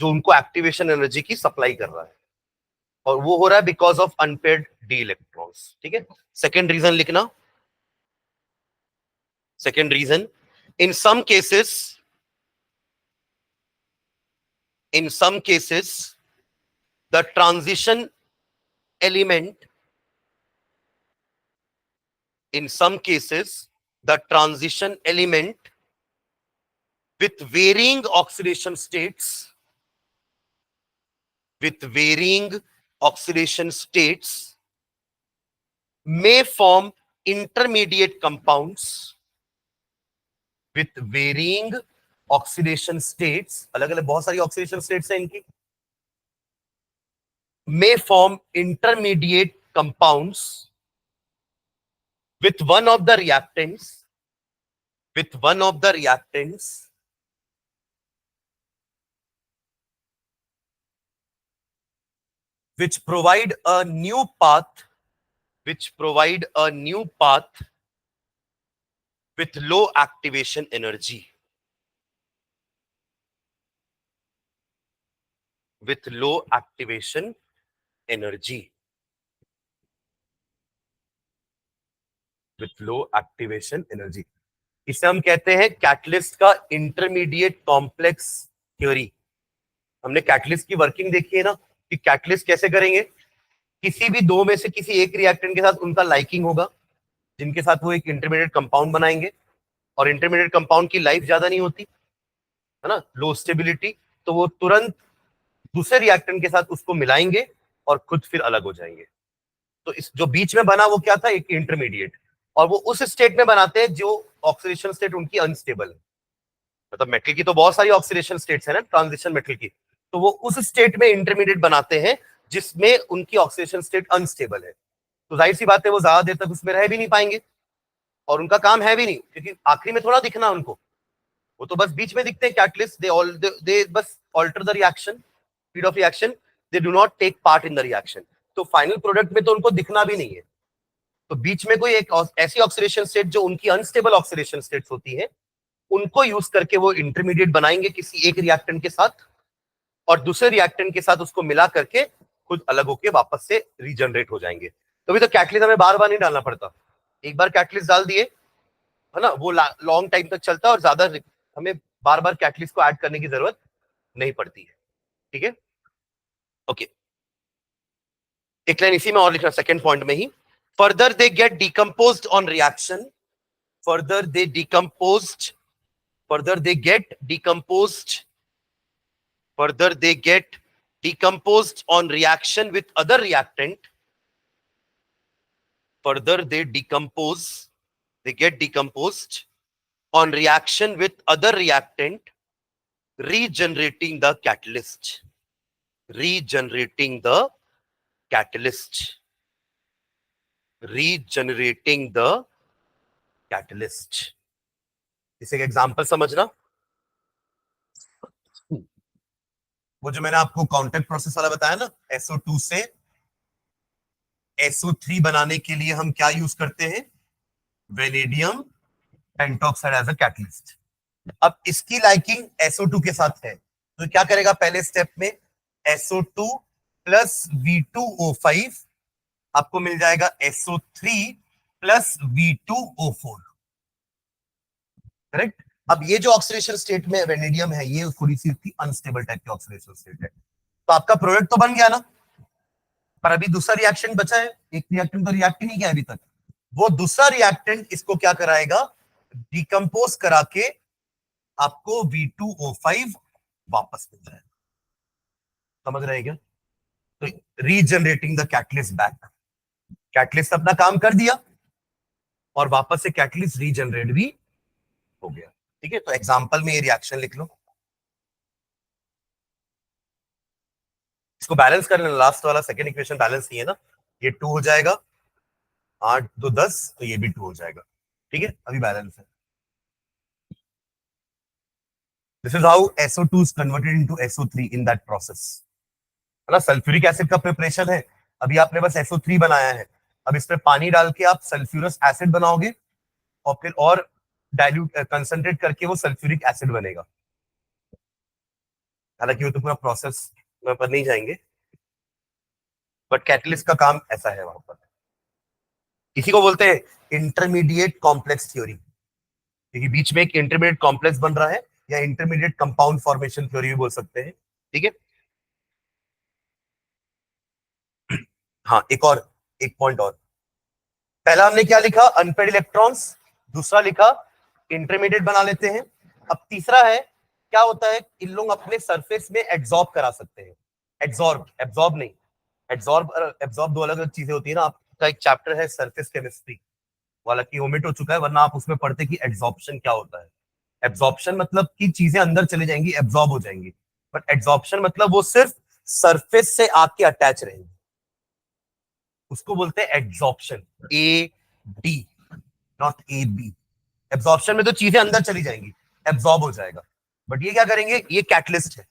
जो उनको एक्टिवेशन एनर्जी की सप्लाई कर रहा है, और वो हो रहा है because of unpaired D electrons. ठीक है, सेकेंड रीजन लिखना, second reason, in some cases, the transition element, in some cases the transition element with varying oxidation states, with varying oxidation states may form intermediate compounds, with varying oxidation states, अलग अलग बहुत सारी oxidation states हैं इनकी, may form intermediate compounds with one of the reactants, with one of the reactants which provide a new path, which provide a new path with low activation energy. with low activation energy. With low activation energy. इसे हम कहते हैं catalyst का intermediate complex theory. हमने catalyst की working देखी है ना, कि कैटलिस्ट कैसे करेंगे. किसी भी दो में से किसी एक रिएक्टेंट के साथ उनका लाइकिंग होगा, जिनके साथ वो एक इंटरमीडिएट कंपाउंड बनाएंगे. और इंटरमीडिएट कंपाउंड की लाइफ ज्यादा नहीं होती है ना, लो स्टेबिलिटी. तो वो तुरंत दूसरे रिएक्टेंट के साथ उसको मिलाएंगे और खुद फिर अलग हो जाएंगे. तो इस जो बीच में बना वो क्या था, एक इंटरमीडिएट. और वो उस स्टेट में बनाते हैं जो ऑक्सीडेशन स्टेट उनकी अनस्टेबल है. मतलब मेटल की तो बहुत सारी ऑक्सीडेशन स्टेट्स है ना, ट्रांजिशन मेटल की. तो वो उस स्टेट में इंटरमीडिएट बनाते हैं जिसमें उनकी ऑक्सीडेशन स्टेट अनस्टेबल है. तो जाहिर सी बात है वो ज्यादा देर तक उसमें रह भी नहीं पाएंगे, और उनका काम है भी नहीं, क्योंकि आखिरी में थोड़ा दिखना उनको. वो तो बस बीच में दिखते हैं कैटलिस्ट. दे बस alter the reaction, speed of reaction. They do not take part in the reaction. तो फाइनल प्रोडक्ट में तो उनको दिखना भी नहीं है. तो बीच में कोई एक ऐसी ऑक्सीडेशन स्टेट जो उनकी अनस्टेबल ऑक्सीडेशन स्टेट्स होती है, उनको यूज करके वो इंटरमीडिएट बनाएंगे किसी एक रिएक्टेंट के साथ, और दूसरे रिएक्टेंट के साथ उसको मिला करके खुद अलग होके वापस से रीजनरेट हो जाएंगे. तो भी तो कैटलिस्ट हमें बार बार नहीं डालना पड़ता. एक बार कैटलिस्ट डाल दिए है ना, वो लॉन्ग टाइम तक चलता है, और ज्यादा हमें बार बार कैटलिस्ट को ऐड करने की जरूरत नहीं पड़ती है. ठीक है, ओके. एक लाइन इसी में और लिखना सेकंड पॉइंट में ही. Further they get decomposed on reaction. Further they decomposed. Further they get decomposed. Further, they get decomposed on reaction with other reactant. Further, they get decomposed on reaction with other reactant, regenerating the catalyst. Regenerating the catalyst. Regenerating the catalyst. इसे एक example समझना. वो जो मैंने आपको contact process वाला बताया ना, SO2 से SO3 बनाने के लिए हम क्या यूज करते हैं, vanadium pentoxide as a catalyst. अब इसकी लाइकिंग SO2 के साथ है, तो क्या करेगा पहले स्टेप में, SO2 प्लस V2O5 आपको मिल जाएगा SO3 प्लस V2O4. करेक्ट. अब ये जो ऑक्सीडेशन स्टेट में वेनेडियम है, ये थोड़ी सी अनस्टेबल टाइप की ऑक्सीडेशन स्टेट है. तो आपका प्रोडक्ट तो बन गया ना, पर अभी दूसरा रिएक्शन बचा है. एक रिएक्टेंट तो रिएक्ट नहीं किया अभी तक. वो दूसरा रिएक्टेंट इसको क्या कराएगा, डिकम्पोज करा के आपको V2O5 वापस मिल जाएगा. समझ रहे हैं क्या. तो regenerating the catalyst back. Catalyst अपना काम कर दिया और वापस से कैटलिस्ट रीजनरेट भी हो गया. ठीक है, तो एग्जांपल में ये रिएक्शन लिख लो. इसको बैलेंस कर लेना. लास्ट वाला सेकंड इक्वेशन बैलेंस नहीं है ना, ये 2 हो जाएगा, 8 2 10, तो ये भी 2 हो जाएगा. ठीक है, अभी बैलेंस है. This is how SO2 is converted into SO3 in that process. है ना, सल्फ्यूरिक एसिड का प्रिपरेशन है. अभी आपने बस SO3 बनाया है. अब इसमें पानी डाल के आप सल्फ्यूरस एसिड बनाओगे, और फिर और डाइल्यूट कंसंट्रेट करके वो सल्फ्यूरिक एसिड बनेगा. हालांकि वो तो पूरा प्रोसेस में पर नहीं जाएंगे, बट कैटलिस्ट का काम ऐसा है वहां पर. इसी को बोलते हैं इंटरमीडिएट कॉम्प्लेक्स थ्योरी, क्योंकि बीच में एक इंटरमीडिएट कॉम्प्लेक्स बन रहा है, या इंटरमीडिएट कंपाउंड फॉर्मेशन थ्योरी भी बोल सकते हैं. ठीक है, हाँ एक पॉइंट और. पहला हमने क्या लिखा, अनपेड इलेक्ट्रॉन्स. दूसरा लिखा इंटरमीडिएट बना लेते हैं. अब तीसरा है, क्या होता है, इन लोग अपने सरफेस में एब्जॉर्ब करा सकते हैं. एब्जॉर्ब नहीं, एब्जॉर्ब दो अलग अलग चीजें होती है ना. आपका एक चैप्टर है सरफेस केमिस्ट्री वाला, की ओमिट हो चुका है, वरना आप उसमें पढ़ते कि एब्जॉर्प्शन क्या होता है. एब्जॉर्प्शन मतलब कि चीजें अंदर चली जाएंगी, एब्जॉर्ब हो जाएंगी. बट एब्जॉर्प्शन मतलब वो सिर्फ सरफेस से आके अटैच रहेंगे, उसको बोलते हैं absorption. AD, not AB. Absorption में तो चीजें अंदर चली जाएंगी, एब्जॉर्ब हो जाएगा. बट ये क्या करेंगे, ये कैटलिस्ट है.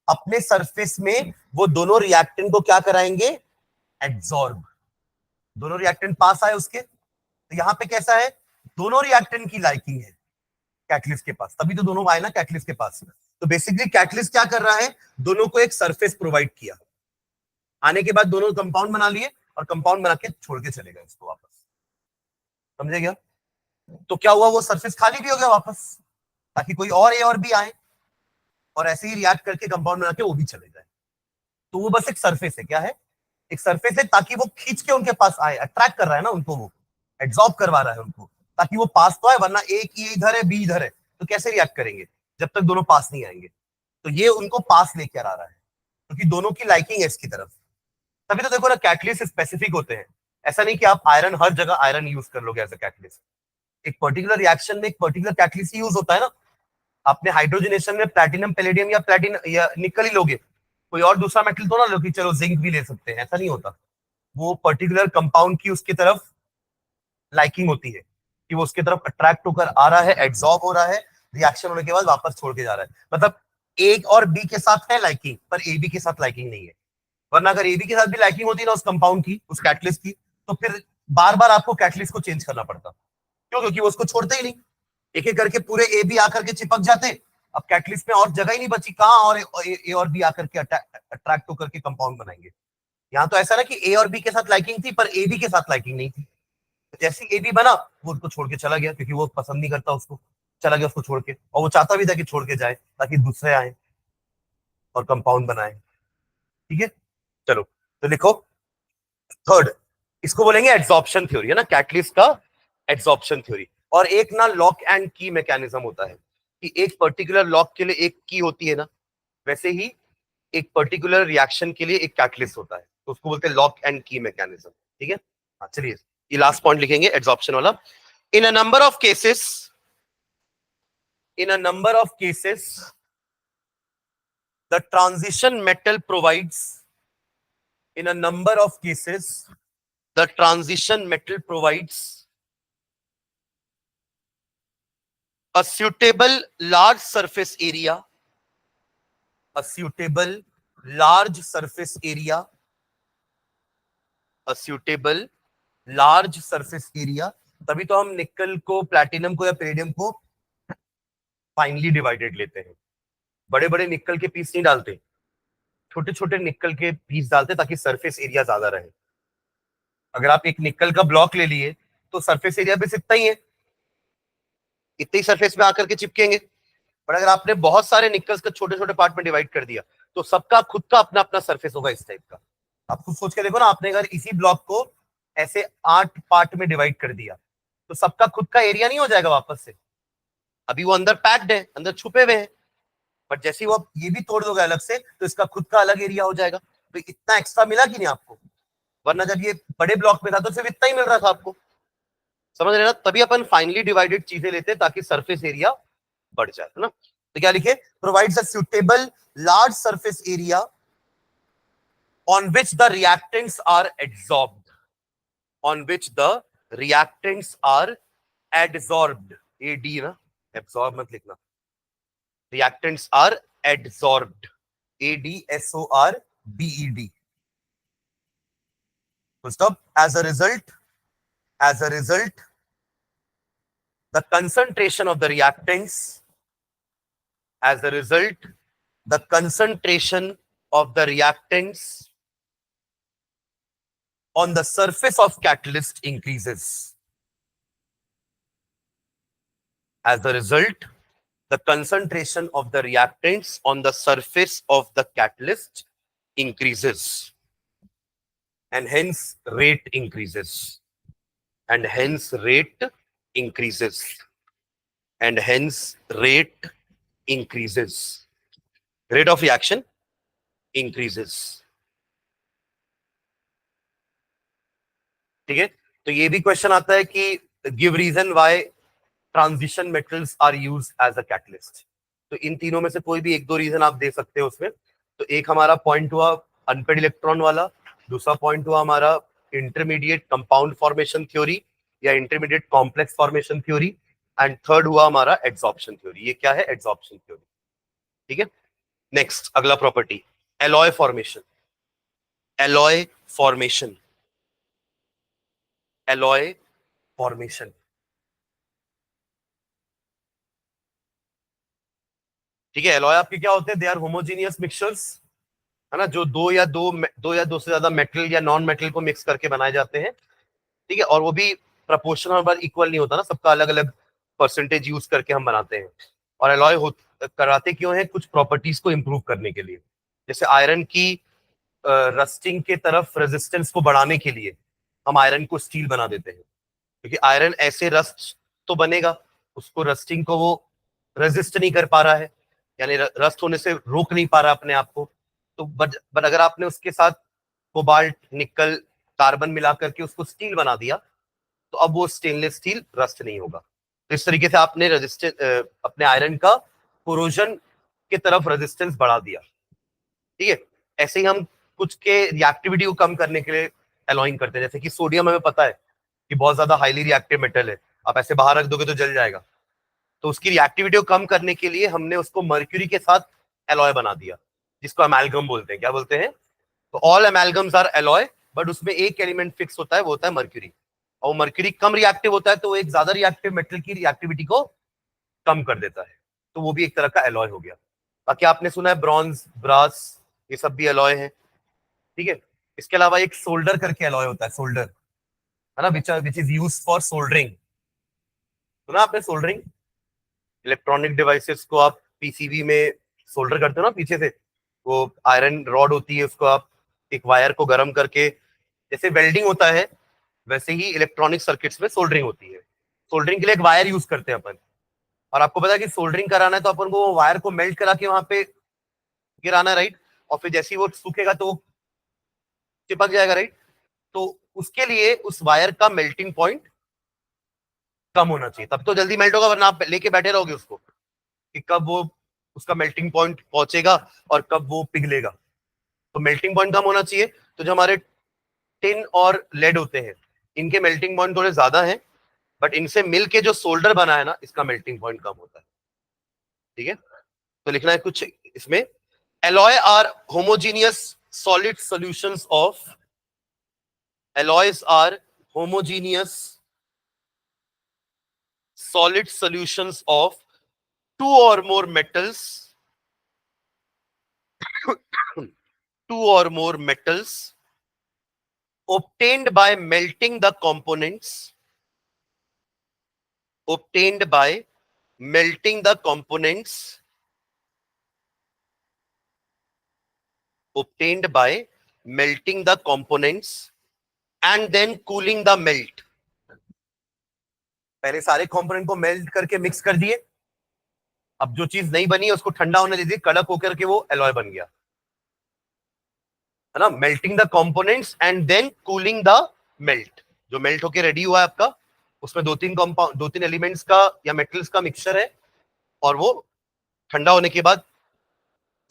अपने सरफेस में वो दोनों रिएक्टेंट को क्या कराएंगे, एब्जॉर्ब. दोनों रिएक्टेंट पास आए उसके, तो यहां पे कैसा है, दोनों रिएक्टेंट की लाइकिंग है कैटलिस्ट के पास, तभी तो दोनों आए ना कैटलिस्ट के पास. तो बेसिकली कैटलिस्ट क्या कर रहा है, दोनों को एक सरफेस प्रोवाइड किया, आने के बाद दोनों कंपाउंड बना लिए और कंपाउंड बना के छोड़ के चले गए इसको वापस। समझे क्या? तो क्या हुआ, वो सरफेस खाली भी हो गया वापस, ताकि कोई और ए और बी आए और ऐसे ही रिएक्ट करके कंपाउंड बना के वो भी चले जाए। तो वो बस एक सरफेस है, क्या है, एक सरफेस है, ताकि वो खींच के उनके पास आए, अट्रैक्ट कर रहा है ना उनको, वो एब्जॉर्ब करवा रहा है उनको, ताकि वो पास तो आए, वरना एक ही इधर है बी इधर है तो कैसे रिएक्ट करेंगे जब तक दोनों पास नहीं आएंगे। तो ये उनको पास लेकर आ रहा है, क्योंकि तो दोनों की लाइकिंग है इसकी तरफ। तभी तो देखो ना, कैटलिस्ट स्पेसिफिक होते हैं। ऐसा नहीं कि आप आयरन हर जगह आयरन यूज कर लोगे एज अ कैटलिस्ट। एक पर्टिकुलर रिएक्शन में एक पर्टिकुलर कैटलिस्ट यूज होता है ना। आपने हाइड्रोजनेशन में प्लैटिनम पैलेडियम या प्लैटिनम या निकल ही लोगे, कोई और दूसरा मेटल तो ना लो कि चलो जिंक भी ले सकते हैं, ऐसा नहीं होता। वो पर्टिकुलर कंपाउंड की उसकी तरफ लाइकिंग होती है कि वो उसके तरफ अट्रैक्ट होकर आ रहा है, एब्जॉर्ब हो रहा है, रिएक्शन होने के बाद वापस छोड़ के जा रहा है। मतलब ए और बी के साथ है लाइकिंग, पर ए बी के साथ लाइकिंग नहीं है। वरना अगर ए बी के साथ भी लाइकिंग होती ना उस कंपाउंड की, उस कैटलिस्ट की, तो फिर बार बार आपको कैटलिस्ट को चेंज करना पड़ता। क्यों? क्योंकि वो उसको छोड़ते ही नहीं, एक एक करके पूरे ए बी आकर के चिपक जाते। अब कैटलिस्ट में और जगह ही नहीं बची, कहां और ए और बी आकर के अट्रैक्ट होकर के कंपाउंड बनाएंगे। यहाँ तो ऐसा ना कि ए और बी के साथ लाइकिंग थी पर ए बी के साथ लाइकिंग नहीं थी। जैसे ए बी बना वो उसको छोड़ के चला गया, क्योंकि वो पसंद नहीं करता उसको, चला गया उसको छोड़ के, और वो चाहता भी था कि छोड़ के जाए ताकि दूसरे आए और कंपाउंड बनाए। ठीक है, चलो तो लिखो थर्ड, इसको बोलेंगे एड्सॉर्प्शन थ्योरी, है ना, कैटलिस्ट का एड्सॉर्प्शन थ्योरी। और एक ना लॉक एंड की मैकेनिज्म होता है कि एक पर्टिकुलर लॉक के लिए एक की होती है ना, वैसे ही एक पर्टिकुलर रिएक्शन के लिए एक कैटलिस्ट होता है, तो उसको बोलते हैं लॉक एंड की मैकेनिज्म। ठीक है, हाँ चलिए ये लास्ट पॉइंट लिखेंगे एड्सॉर्प्शन वाला। In a number of cases, in a number of cases the transition metal provides, in a number of cases the transition metal provides a suitable large surface area, a suitable large surface area, a suitable large surface area। तभी तो हम निकल को, platinum को या peridium को finally divided लेते हैं। बड़े बड़े निकल के पीस नहीं डालते, छोटे छोटे निकल के पीस डालते ताकि सरफेस एरिया ज्यादा रहे। अगर आप एक निकल का ब्लॉक ले लिए तो सरफेस एरिया भी इतना ही है, इतने ही सरफेस में आकर के चिपकेंगे। पर अगर आपने बहुत सारे निकल्स को छोटे छोटे पार्ट में डिवाइड कर दिया तो सबका खुद का अपना अपना सरफेस होगा इस टाइप का। आप खुद सोच के देखो ना, आपने अगर इसी ब्लॉक को ऐसे 8 पार्ट में डिवाइड कर दिया तो सबका खुद का एरिया नहीं हो जाएगा वापस से? अभी वो अंदर पैक्ड है, अंदर छुपे हुए हैं, बट जैसे ही वो आप ये भी तोड़ दोगे अलग से तो इसका खुद का अलग एरिया हो जाएगा। तो इतना एक्स्ट्रा मिला कि नहीं आपको? वरना जब ये बड़े ब्लॉक में था तो सिर्फ इतना ही मिल रहा था आपको। समझ रहे ना? तभी अपन फाइनली डिवाइडेड चीजें लेते हैं ताकि सरफेस एरिया बढ़ जाए, है ना। तो क्या लिखे, provides a suitable large surface area on which the reactants are adsorbed, on which the reactants are adsorbed, ad ना, absorb मत लिखना, reactants are adsorbed, adsorbed, full stop। as a result the concentration of the reactants, as a result the concentration of the reactants on the surface of catalyst increases, as a result the concentration of the reactants on the surface of the catalyst increases, and hence rate increases, and hence rate increases, and hence rate increases, rate of reaction increases। ठीक है, तो ये भी question आता है कि give reason why transition metals are used as a catalyst. तो इन तीनों में से कोई भी एक दो रीजन आप दे सकते हो उसमें। तो एक हमारा पॉइंट हुआ अनपेड इलेक्ट्रॉन वाला, दूसरा पॉइंट हुआ हमारा इंटरमीडिएट कंपाउंड फॉर्मेशन थ्योरी या intermediate complex formation theory, and third हुआ हमारा एड्सॉर्प्शन थ्योरी। ये क्या है? Adsorption theory. ठीक है, नेक्स्ट अगला property, alloy formation. Alloy formation, alloy formation. ठीक है, एलॉय आपके क्या होते हैं, दे आर होमोजीनियस मिक्सचर्स, है ना, जो दो से ज्यादा मेटल या नॉन मेटल को मिक्स करके बनाए जाते हैं। ठीक है, और वो भी प्रोपोर्शनल बार इक्वल नहीं होता ना, सबका अलग अलग परसेंटेज यूज करके हम बनाते हैं। और एलॉय कराते क्यों है, कुछ प्रॉपर्टीज को इंप्रूव करने के लिए। जैसे आयरन की रस्टिंग के तरफ रेजिस्टेंस को बढ़ाने के लिए हम आयरन को स्टील बना देते हैं, क्योंकि आयरन ऐसे रस्ट तो बनेगा, उसको रस्टिंग को वो रेजिस्ट नहीं कर पा रहा है, यानी रस्ट होने से रोक नहीं पा रहा अपने आप को। तो बट अगर आपने उसके साथ कोबाल्ट, निकल, कार्बन मिला करके उसको स्टील बना दिया, तो अब वो स्टेनलेस स्टील रस्ट नहीं होगा। तो इस तरीके से आपने अपने आयरन का कोरोजन की तरफ रेजिस्टेंस बढ़ा दिया। ठीक है, ऐसे ही हम कुछ के रिएक्टिविटी को कम करने के लिए एलॉइंग करते हैं। जैसे कि सोडियम हमें पता है कि बहुत ज्यादा हाईली रिएक्टिव मेटल है, आप ऐसे बाहर रख दोगे तो जल जाएगा। तो उसकी रिएक्टिविटी को कम करने के लिए हमने उसको मर्क्यूरी के साथ एलॉय बना दिया, जिसको अमेल्गम बोलते हैं। क्या बोलते हैं? तो ऑल अमेल्गम्स आर एलॉय, बट उसमें एक एलिमेंट फिक्स होता है, वो होता है मर्क्यूरी। और मर्क्यूरी कम रिएक्टिव होता है, तो वो एक ज्यादा रिएक्टिव मेटल की रिएक्टिविटी को कम कर देता है। तो वो भी एक तरह का एलॉय हो गया। बाकी आपने सुना है ब्रॉन्ज, ब्रास, ये सब भी एलॉय है। ठीक है, इसके अलावा एक सोल्डर करके एलॉय होता है, सोल्डर, है ना, which is use for soldering. सुना आपने सोल्डरिंग? इलेक्ट्रॉनिक डिवाइसेस को आप पीसीबी में सोल्डर करते हो ना, पीछे से वो आयरन रॉड होती है, उसको आप एक वायर को गर्म करके, जैसे वेल्डिंग होता है वैसे ही इलेक्ट्रॉनिक सर्किट्स में सोल्डरिंग होती है। सोल्डरिंग के लिए एक वायर यूज करते हैं अपन, और आपको पता है कि सोल्डरिंग कराना है तो अपन को वायर को मेल्ट करा के वहां पे गिराना है, राइट? और फिर जैसे ही वो सूखेगा तो चिपक जाएगा, राइट? तो उसके लिए उस वायर का मेल्टिंग पॉइंट कम होना चाहिए, तब तो जल्दी मेल्ट होगा, वरना आप लेके बैठे रहोगे उसको कि कब वो उसका मेल्टिंग पॉइंट पहुंचेगा और कब वो पिघलेगा। तो मेल्टिंग पॉइंट कम होना चाहिए। तो जो हमारे टिन और लेड होते हैं, इनके मेल्टिंग पॉइंट थोड़े ज्यादा हैं, बट इनसे मिलके जो सोल्डर बना है ना, इसका मेल्टिंग पॉइंट कम होता है। ठीक है, तो लिखना है कुछ इसमें, alloy are homogeneous solid solutions of, alloys are homogeneous solid solutions of two or more metals, two or more metals obtained by melting the components, obtained by melting the components, obtained by melting the components and then cooling the melt. पहले सारे component को melt करके mix कर दिए, अब जो चीज नहीं बनी है उसको ठंडा होने दीजिए, कड़क होकर के वो एलॉय बन गया, है ना। Melting the components and then cooling the melt. जो मेल्ट होके रेडी हुआ है आपका, उसमें दो तीन एलिमेंट्स का या मेटल्स का मिक्सचर है, और वो ठंडा होने के बाद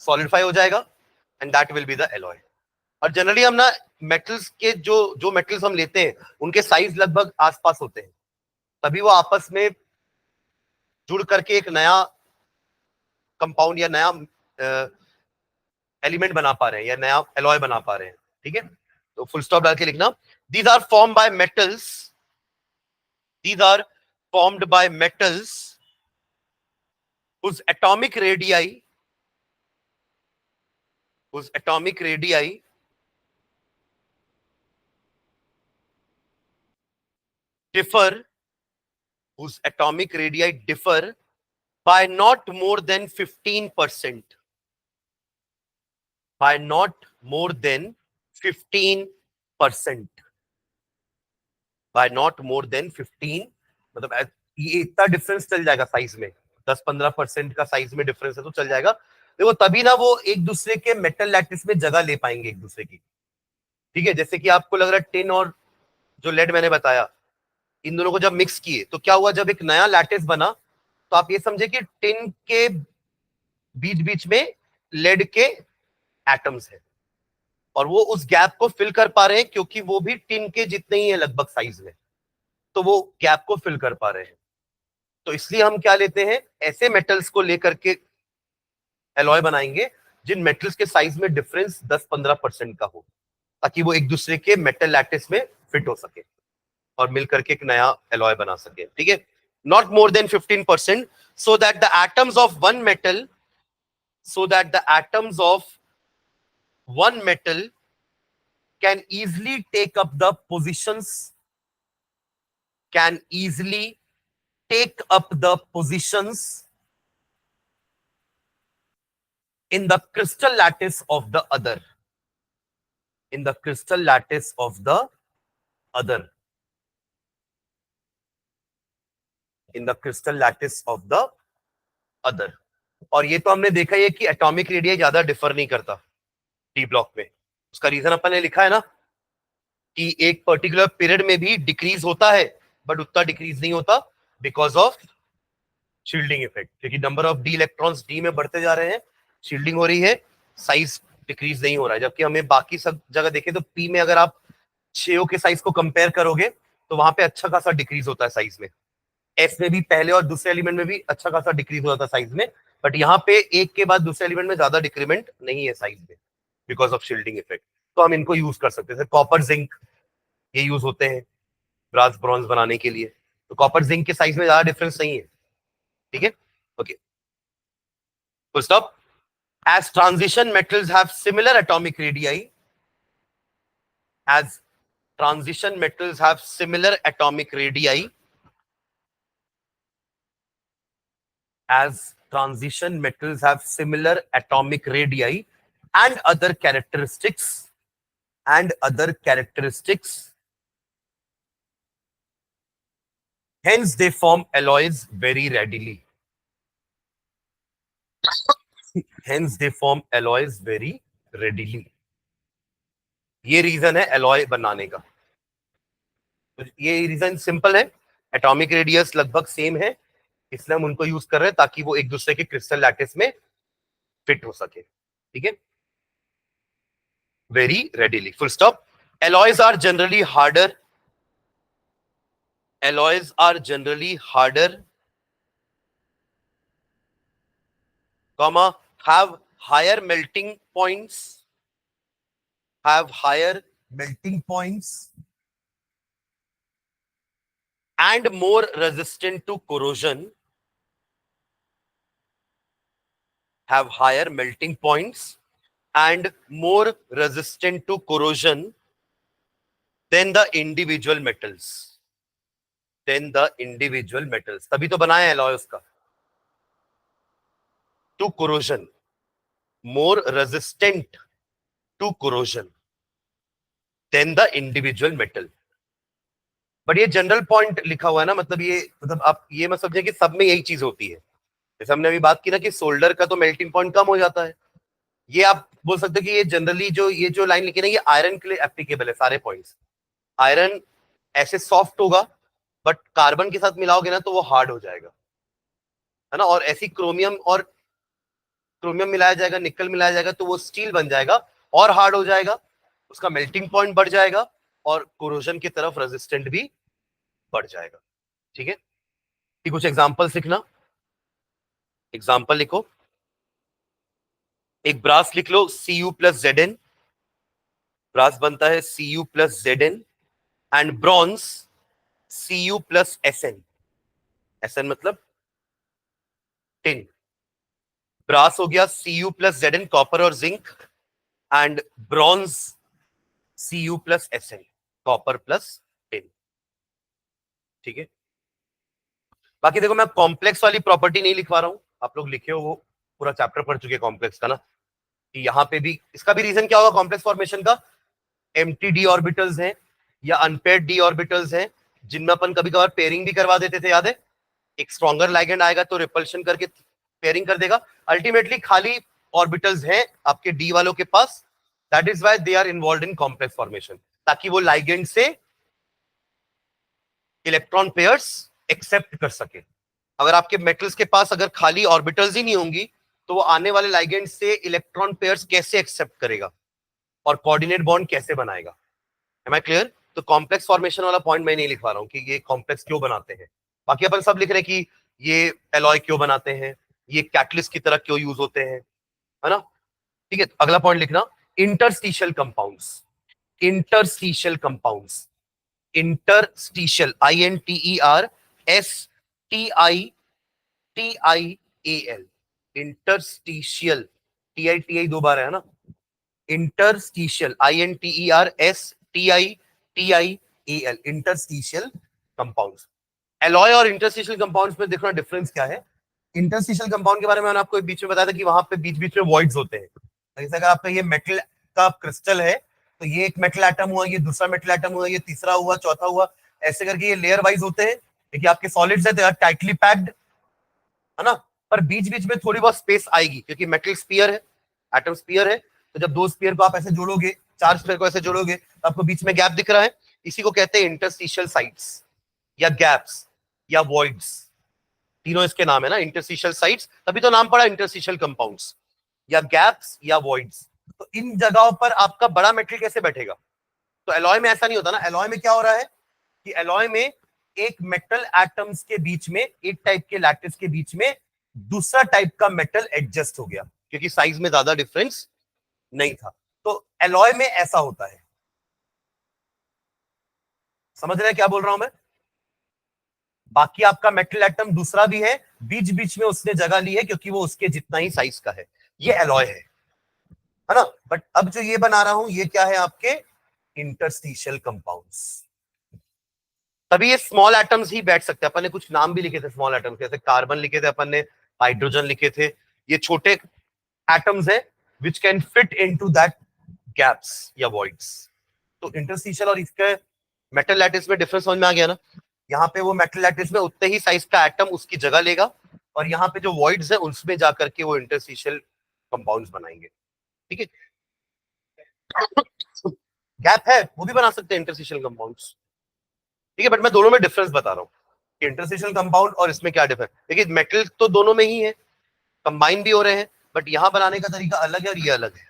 सॉलिडिफाई हो जाएगा, and that will be the alloy. और जनरली हम ना मेटल्स के जो जो मेटल्स हम लेते हैं उनके साइज लगभग आसपास होते हैं, तभी वो आपस में जुड़ करके एक नया कंपाउंड या नया एलिमेंट बना पा रहे हैं या नया एलॉय बना पा रहे हैं। ठीक है, तो फुल स्टॉप डाल के लिखना, these are form by metals, these are formed by metals whose atomic radii differ, whose atomic radii differ by not more than 15%, by not more than 15%, by not more than 15, मतलब ये इतना difference चल जाएगा size में, 10-15% का size में difference है तो चल जाएगा। देखो तभी ना वो एक दूसरे के मेटल लैटिस में जगह ले पाएंगे एक दूसरे की। ठीक है, जैसे कि आपको लग रहा है टिन और जो लेड मैंने बताया, इन दोनों को जब मिक्स किए तो क्या हुआ, जब एक नया लैटिस बना, तो आप ये समझे कि टिन के बीच बीच में लेड के एटम्स है, और वो उस गैप को फिल कर पा रहे हैं क्योंकि वो भी टिन के जितने ही है लगभग साइज में, तो वो गैप को फिल कर पा रहे हैं। तो इसलिए हम क्या लेते हैं, ऐसे मेटल्स को लेकर के एलॉय बनाएंगे जिन मेटल्स के साइज में डिफरेंस 10-15% का हो, ताकि वो एक दूसरे के मेटल लैटिस में फिट हो सके और मिलकर के एक नया एलॉय बना सके। ठीक है, not more than 15%, so that the atoms of one metal so that the atoms of one metal can easily take up the positions, can easily take up the positions in the crystal lattice of the other. In the crystal lattice of the other. In the crystal lattice of the other. और ये तो हमने देखा ही है कि atomic radius ज्यादा differ नहीं करता डी ब्लॉक में. उसका रीजन अपन ने लिखा है ना कि एक पर्टिकुलर पीरियड में भी डिक्रीज होता है बट उतना डिक्रीज नहीं होता बिकॉज ऑफ शील्डिंग इफेक्ट. क्योंकि number of D electrons D में बढ़ते जा रहे हैं, शील्डिंग हो रही है, साइज डिक्रीज नहीं हो रहा है. जबकि हमें बाकी सब जगह देखें तो पी में अगर आप 6 के साइज को कंपेयर करोगे तो वहां पे अच्छा खासा डिक्रीज होता है साइज में. एस में भी पहले और दूसरे एलिमेंट में भी अच्छा खासा डिक्रीज हो जाता है साइज में, बट यहाँ पे एक के बाद दूसरे एलिमेंट में ज्यादा डिक्रीमेंट नहीं है साइज में बिकॉज ऑफ शील्डिंग इफेक्ट. तो हम इनको यूज कर सकते हैं. कॉपर जिंक ये यूज होते हैं ब्रास ब्रॉन्ज बनाने के लिए. तो कॉपर जिंक के साइज में ज्यादा डिफरेंस नहीं है. ठीक है, okay, full stop. As transition metals have similar atomic radii, as transition metals have similar atomic radii, as transition metals have similar atomic radii and other characteristics, hence they form alloys very readily. Hence they form alloys very readily. ये reason है alloy बनाने का. तो ये reason simple है, atomic radius लगभग same है, इसलिए हम उनको यूज कर रहे हैं ताकि वो एक दूसरे के क्रिस्टल लैटिस में फिट हो सके. ठीक है, very readily, full stop. Alloys are generally harder. Alloys are generally harder, comma, have higher melting points, and more resistant to corrosion. Have higher melting points and more resistant to corrosion than the individual metals. तभी तो बनाया alloy उसका. To corrosion, more resistant to corrosion than the individual metal. But ये general point लिखा हुआ है ना, मतलब आप ये मत समझे कि सब में यही चीज होती है. जैसे हमने अभी बात की ना कि सोल्डर का तो मेल्टिंग पॉइंट कम हो जाता है. ये आप बोल सकते हो कि ये जनरली जो लाइन लिखी ना ये आयरन के लिए एप्लीकेबल है सारे पॉइंट्स. आयरन ऐसे सॉफ्ट होगा बट कार्बन के साथ मिलाओगे ना तो वो हार्ड हो जाएगा, है ना. और ऐसी क्रोमियम मिलाया जाएगा, निकल मिलाया जाएगा तो वो स्टील बन जाएगा और हार्ड हो जाएगा, उसका मेल्टिंग पॉइंट बढ़ जाएगा और कोरोजन की तरफ रेजिस्टेंट भी बढ़ जाएगा. ठीक है, कुछ एग्जांपल्स लिखना. एग्जांपल लिखो, एक ब्रास लिख लो Cu प्लस Zn. ब्रास बनता है Cu plus Zn and bronze Cu plus Sn. Sn मतलब टिन. ब्रास हो गया Cu प्लस Zn, कॉपर और zinc, and bronze Cu plus Sn, copper plus tin. ठीक है, बाकी देखो मैं कॉम्प्लेक्स वाली प्रॉपर्टी नहीं लिखवा रहा हूं, आप लोग लिखे हो, वो पूरा चैप्टर पढ़ चुके कॉम्प्लेक्स का ना. कि यहाँ पे भी इसका भी रीजन क्या होगा कॉम्प्लेक्स फॉर्मेशन का. एम्प्टी डी ऑर्बिटल्स हैं या अनपेयर्ड डी ऑर्बिटल्स हैं जिनमें अपन कभी कभार पेयरिंग भी करवा देते थे, याद है. एक स्ट्रॉन्गर लाइगेंड आएगा तो रिपल्शन करके पेयरिंग कर देगा. अल्टीमेटली खाली ऑर्बिटल्स हैं आपके डी वालों के पास. That is why they are involved in complex formation, ताकि वो लाइगेंड से इलेक्ट्रॉन पेयर्स एक्सेप्ट कर सके. अगर आपके मेटल्स के पास अगर खाली ऑर्बिटल्स ही नहीं होंगी तो वो आने वाले लाइगेंड से इलेक्ट्रॉन पेयर्स कैसे एक्सेप्ट करेगा और कोऑर्डिनेट बॉन्ड कैसे बनाएगा. Am I clear. तो कॉम्प्लेक्स फॉर्मेशन वाला पॉइंट मैं नहीं लिखवा रहा हूं कि ये कॉम्प्लेक्स क्यों बनाते हैं. बाकी अपन सब लिख रहे हैं कि ये एलॉय क्यों बनाते हैं, ये कैटलिस्ट की तरह क्यों यूज होते हैं, है ना. ठीक है, अगला पॉइंट लिखना, interstitial compounds. Interstitial compounds, interstitial, INTERSTITIAL, interstitial TI दो बार है ना, interstitial, INTERSTITIEL, interstitial compounds. Alloy और इंटरस्टिशियल कंपाउंड्स में देखना डिफरेंस क्या है। इंटरस्टिशियल कंपाउंड के बारे में मैंने आपको बीच में बताया था कि वहां पे बीच बीच में वॉइड्स होते हैं। जैसे अगर आपका ये मेटल का क्रिस्टल है तो ये एक मेटल एटम हुआ, ये दूसरा मेटल एटम हुआ, ये तीसरा हुआ, चौथा हुआ, ऐसे करके ये लेयर वाइज होते हैं। देखिए आपके सॉलिड्स है, दे आर टाइटली पैक्ड, है ना, पर बीच बीच में थोड़ी बहुत स्पेस आएगी क्योंकि मेटल स्फीयर है, एटम स्फीयर है। तो जब दो स्फीयर को आप ऐसे जोड़ोगे, चार स्फीयर को ऐसे जोड़ोगे, तो आपको बीच में गैप दिख रहा है, इसी को कहते हैं इंटरस्टिशियल साइट्स या गैप्स या वॉइड्स। तीनों इसके नाम है ना, इंटरस्टिशियल साइट्स, तभी तो नाम पड़ा इंटरस्टिशियल कंपाउंड्स, या गैप्स या वॉइड्स। तो इन जगहों पर आपका बड़ा मेटल कैसे बैठेगा? तो एलॉय में ऐसा नहीं होता ना। एलॉय में क्या हो रहा है कि एलॉय में एक मेटल एटम्स के बीच में, एक टाइप के लैटिस के बीच में दूसरा टाइप का मेटल एडजस्ट हो गया क्योंकि साइज में ज्यादा डिफरेंस नहीं था। तो एलॉय में ऐसा होता है। समझ रहे हैं क्या बोल रहा हूं मैं? बाकी आपका मेटल एटम दूसरा भी है, बीच बीच में उसने जगह ली है क्योंकि वो उसके जितना ही साइज का है। ये एलॉय है ना। बट अब जो ये बना रहा हूं ये क्या है? आपके इंटरस्टिशियल कंपाउंड्स। तभी ये स्मॉल एटम्स ही बैठ सकते हैं। अपन ने कुछ नाम भी लिखे थे स्मॉल एटम्स, जैसे कार्बन लिखे थे अपन ने, हाइड्रोजन लिखे थे। ये छोटे एटम्स है which can fit into that gaps या वॉइड्स। तो इंटरस्टिशियल और इसके मेटल लैटिस में डिफरेंस समझ में आ गया ना। यहाँ पे वो मेटल लैटिस में उतने ही साइज का एटम उसकी जगह लेगा, और यहाँ पे जो वॉइड्स है उसमें जाकर के वो इंटरस्टिशियल कंपाउंड्स बनाएंगे। ठीक है, गैप है वो भी बना सकते हैं इंटरस्टिशियल कंपाउंड्स। ठीक है, बट मैं दोनों में डिफरेंस बता रहा हूँ कि इंटरस्टिशियल कंपाउंड और इसमें क्या डिफरेंस। देखिए मेटल तो दोनों में ही है, कंबाइन भी हो रहे हैं, बट यहां बनाने का तरीका अलग है और ये अलग है।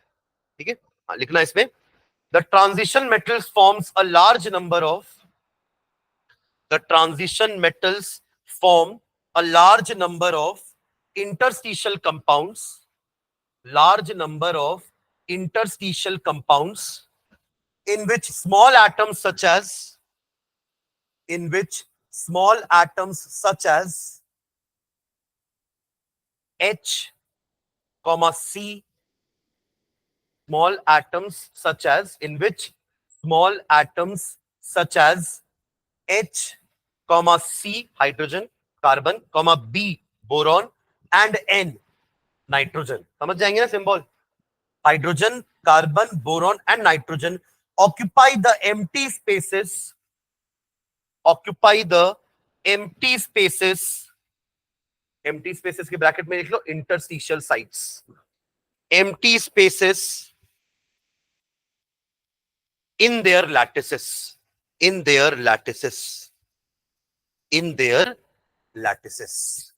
ठीक है, हाँ, लिखना इसमें, the transition metals forms a large number of, the transition metals form a large number of interstitial compounds, large number of interstitial compounds in which small atoms such as, in which small atoms such as H, C, small atoms such as, in which small atoms such as H, C, hydrogen, carbon, B, boron, and N, nitrogen. समझ जाएंगे ना symbol? Hydrogen, carbon, boron and nitrogen occupy the empty spaces, occupy the empty spaces, empty spaces के bracket में लिख लो interstitial sites, empty spaces in their lattices, in their lattices, in their lattices.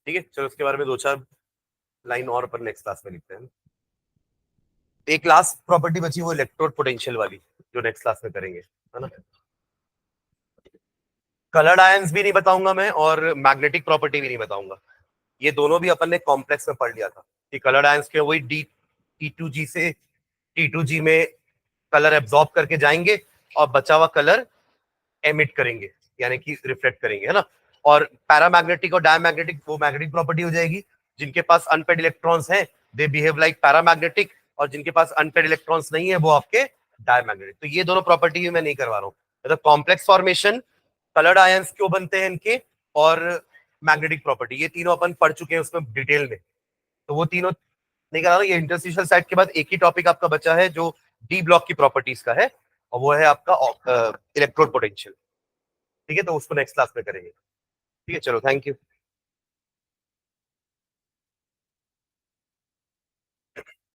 ठीक है, चलो उसके बारे में दो चार लाइन और अपन नेक्स्ट क्लास में लिखते हैं। एक लास्ट प्रॉपर्टी बची वो इलेक्ट्रोड पोटेंशियल वाली, जो नेक्स्ट क्लास में करेंगे, है ना। कलर्ड आयंस भी नहीं बताऊंगा मैं, और मैग्नेटिक प्रॉपर्टी भी नहीं बताऊंगा। ये दोनों भी अपन ने कॉम्प्लेक्स में पढ़ लिया था कि कलर्ड आयंस के वही T2G से T2G में कलर एब्जॉर्ब करके जाएंगे और बचा हुआ कलर एमिट करेंगे, यानी कि रिफ्लेक्ट करेंगे, है ना। और पैरामैग्नेटिक और डायमैग्नेटिक वो मैग्नेटिक प्रॉपर्टी हो जाएगी। जिनके पास अनपेड इलेक्ट्रॉन्स हैं दे बिहेव लाइक पैरामैग्नेटिक, और जिनके पास अनपेड इलेक्ट्रॉन्स नहीं है वो आपके डायमैग्नेटिक। तो ये दोनों प्रॉपर्टी भी मैं नहीं करवा रहा हूँ। मतलब कॉम्प्लेक्स फॉर्मेशन, कलर्ड आयंस क्यों बनते हैं इनके, और मैग्नेटिक प्रॉपर्टी, ये तीनों अपन पढ़ चुके हैं उसमें डिटेल में। तो वो तीनों नहीं करा रहा। ये इंटरस्टिशियल साइड के बाद एक ही टॉपिक आपका बचा है जो डी ब्लॉक की प्रॉपर्टीज का है, और वो है आपका इलेक्ट्रोड पोटेंशियल। ठीक है, तो उसको नेक्स्ट क्लास में करेंगे। ठीक है, चलो, थैंक यू।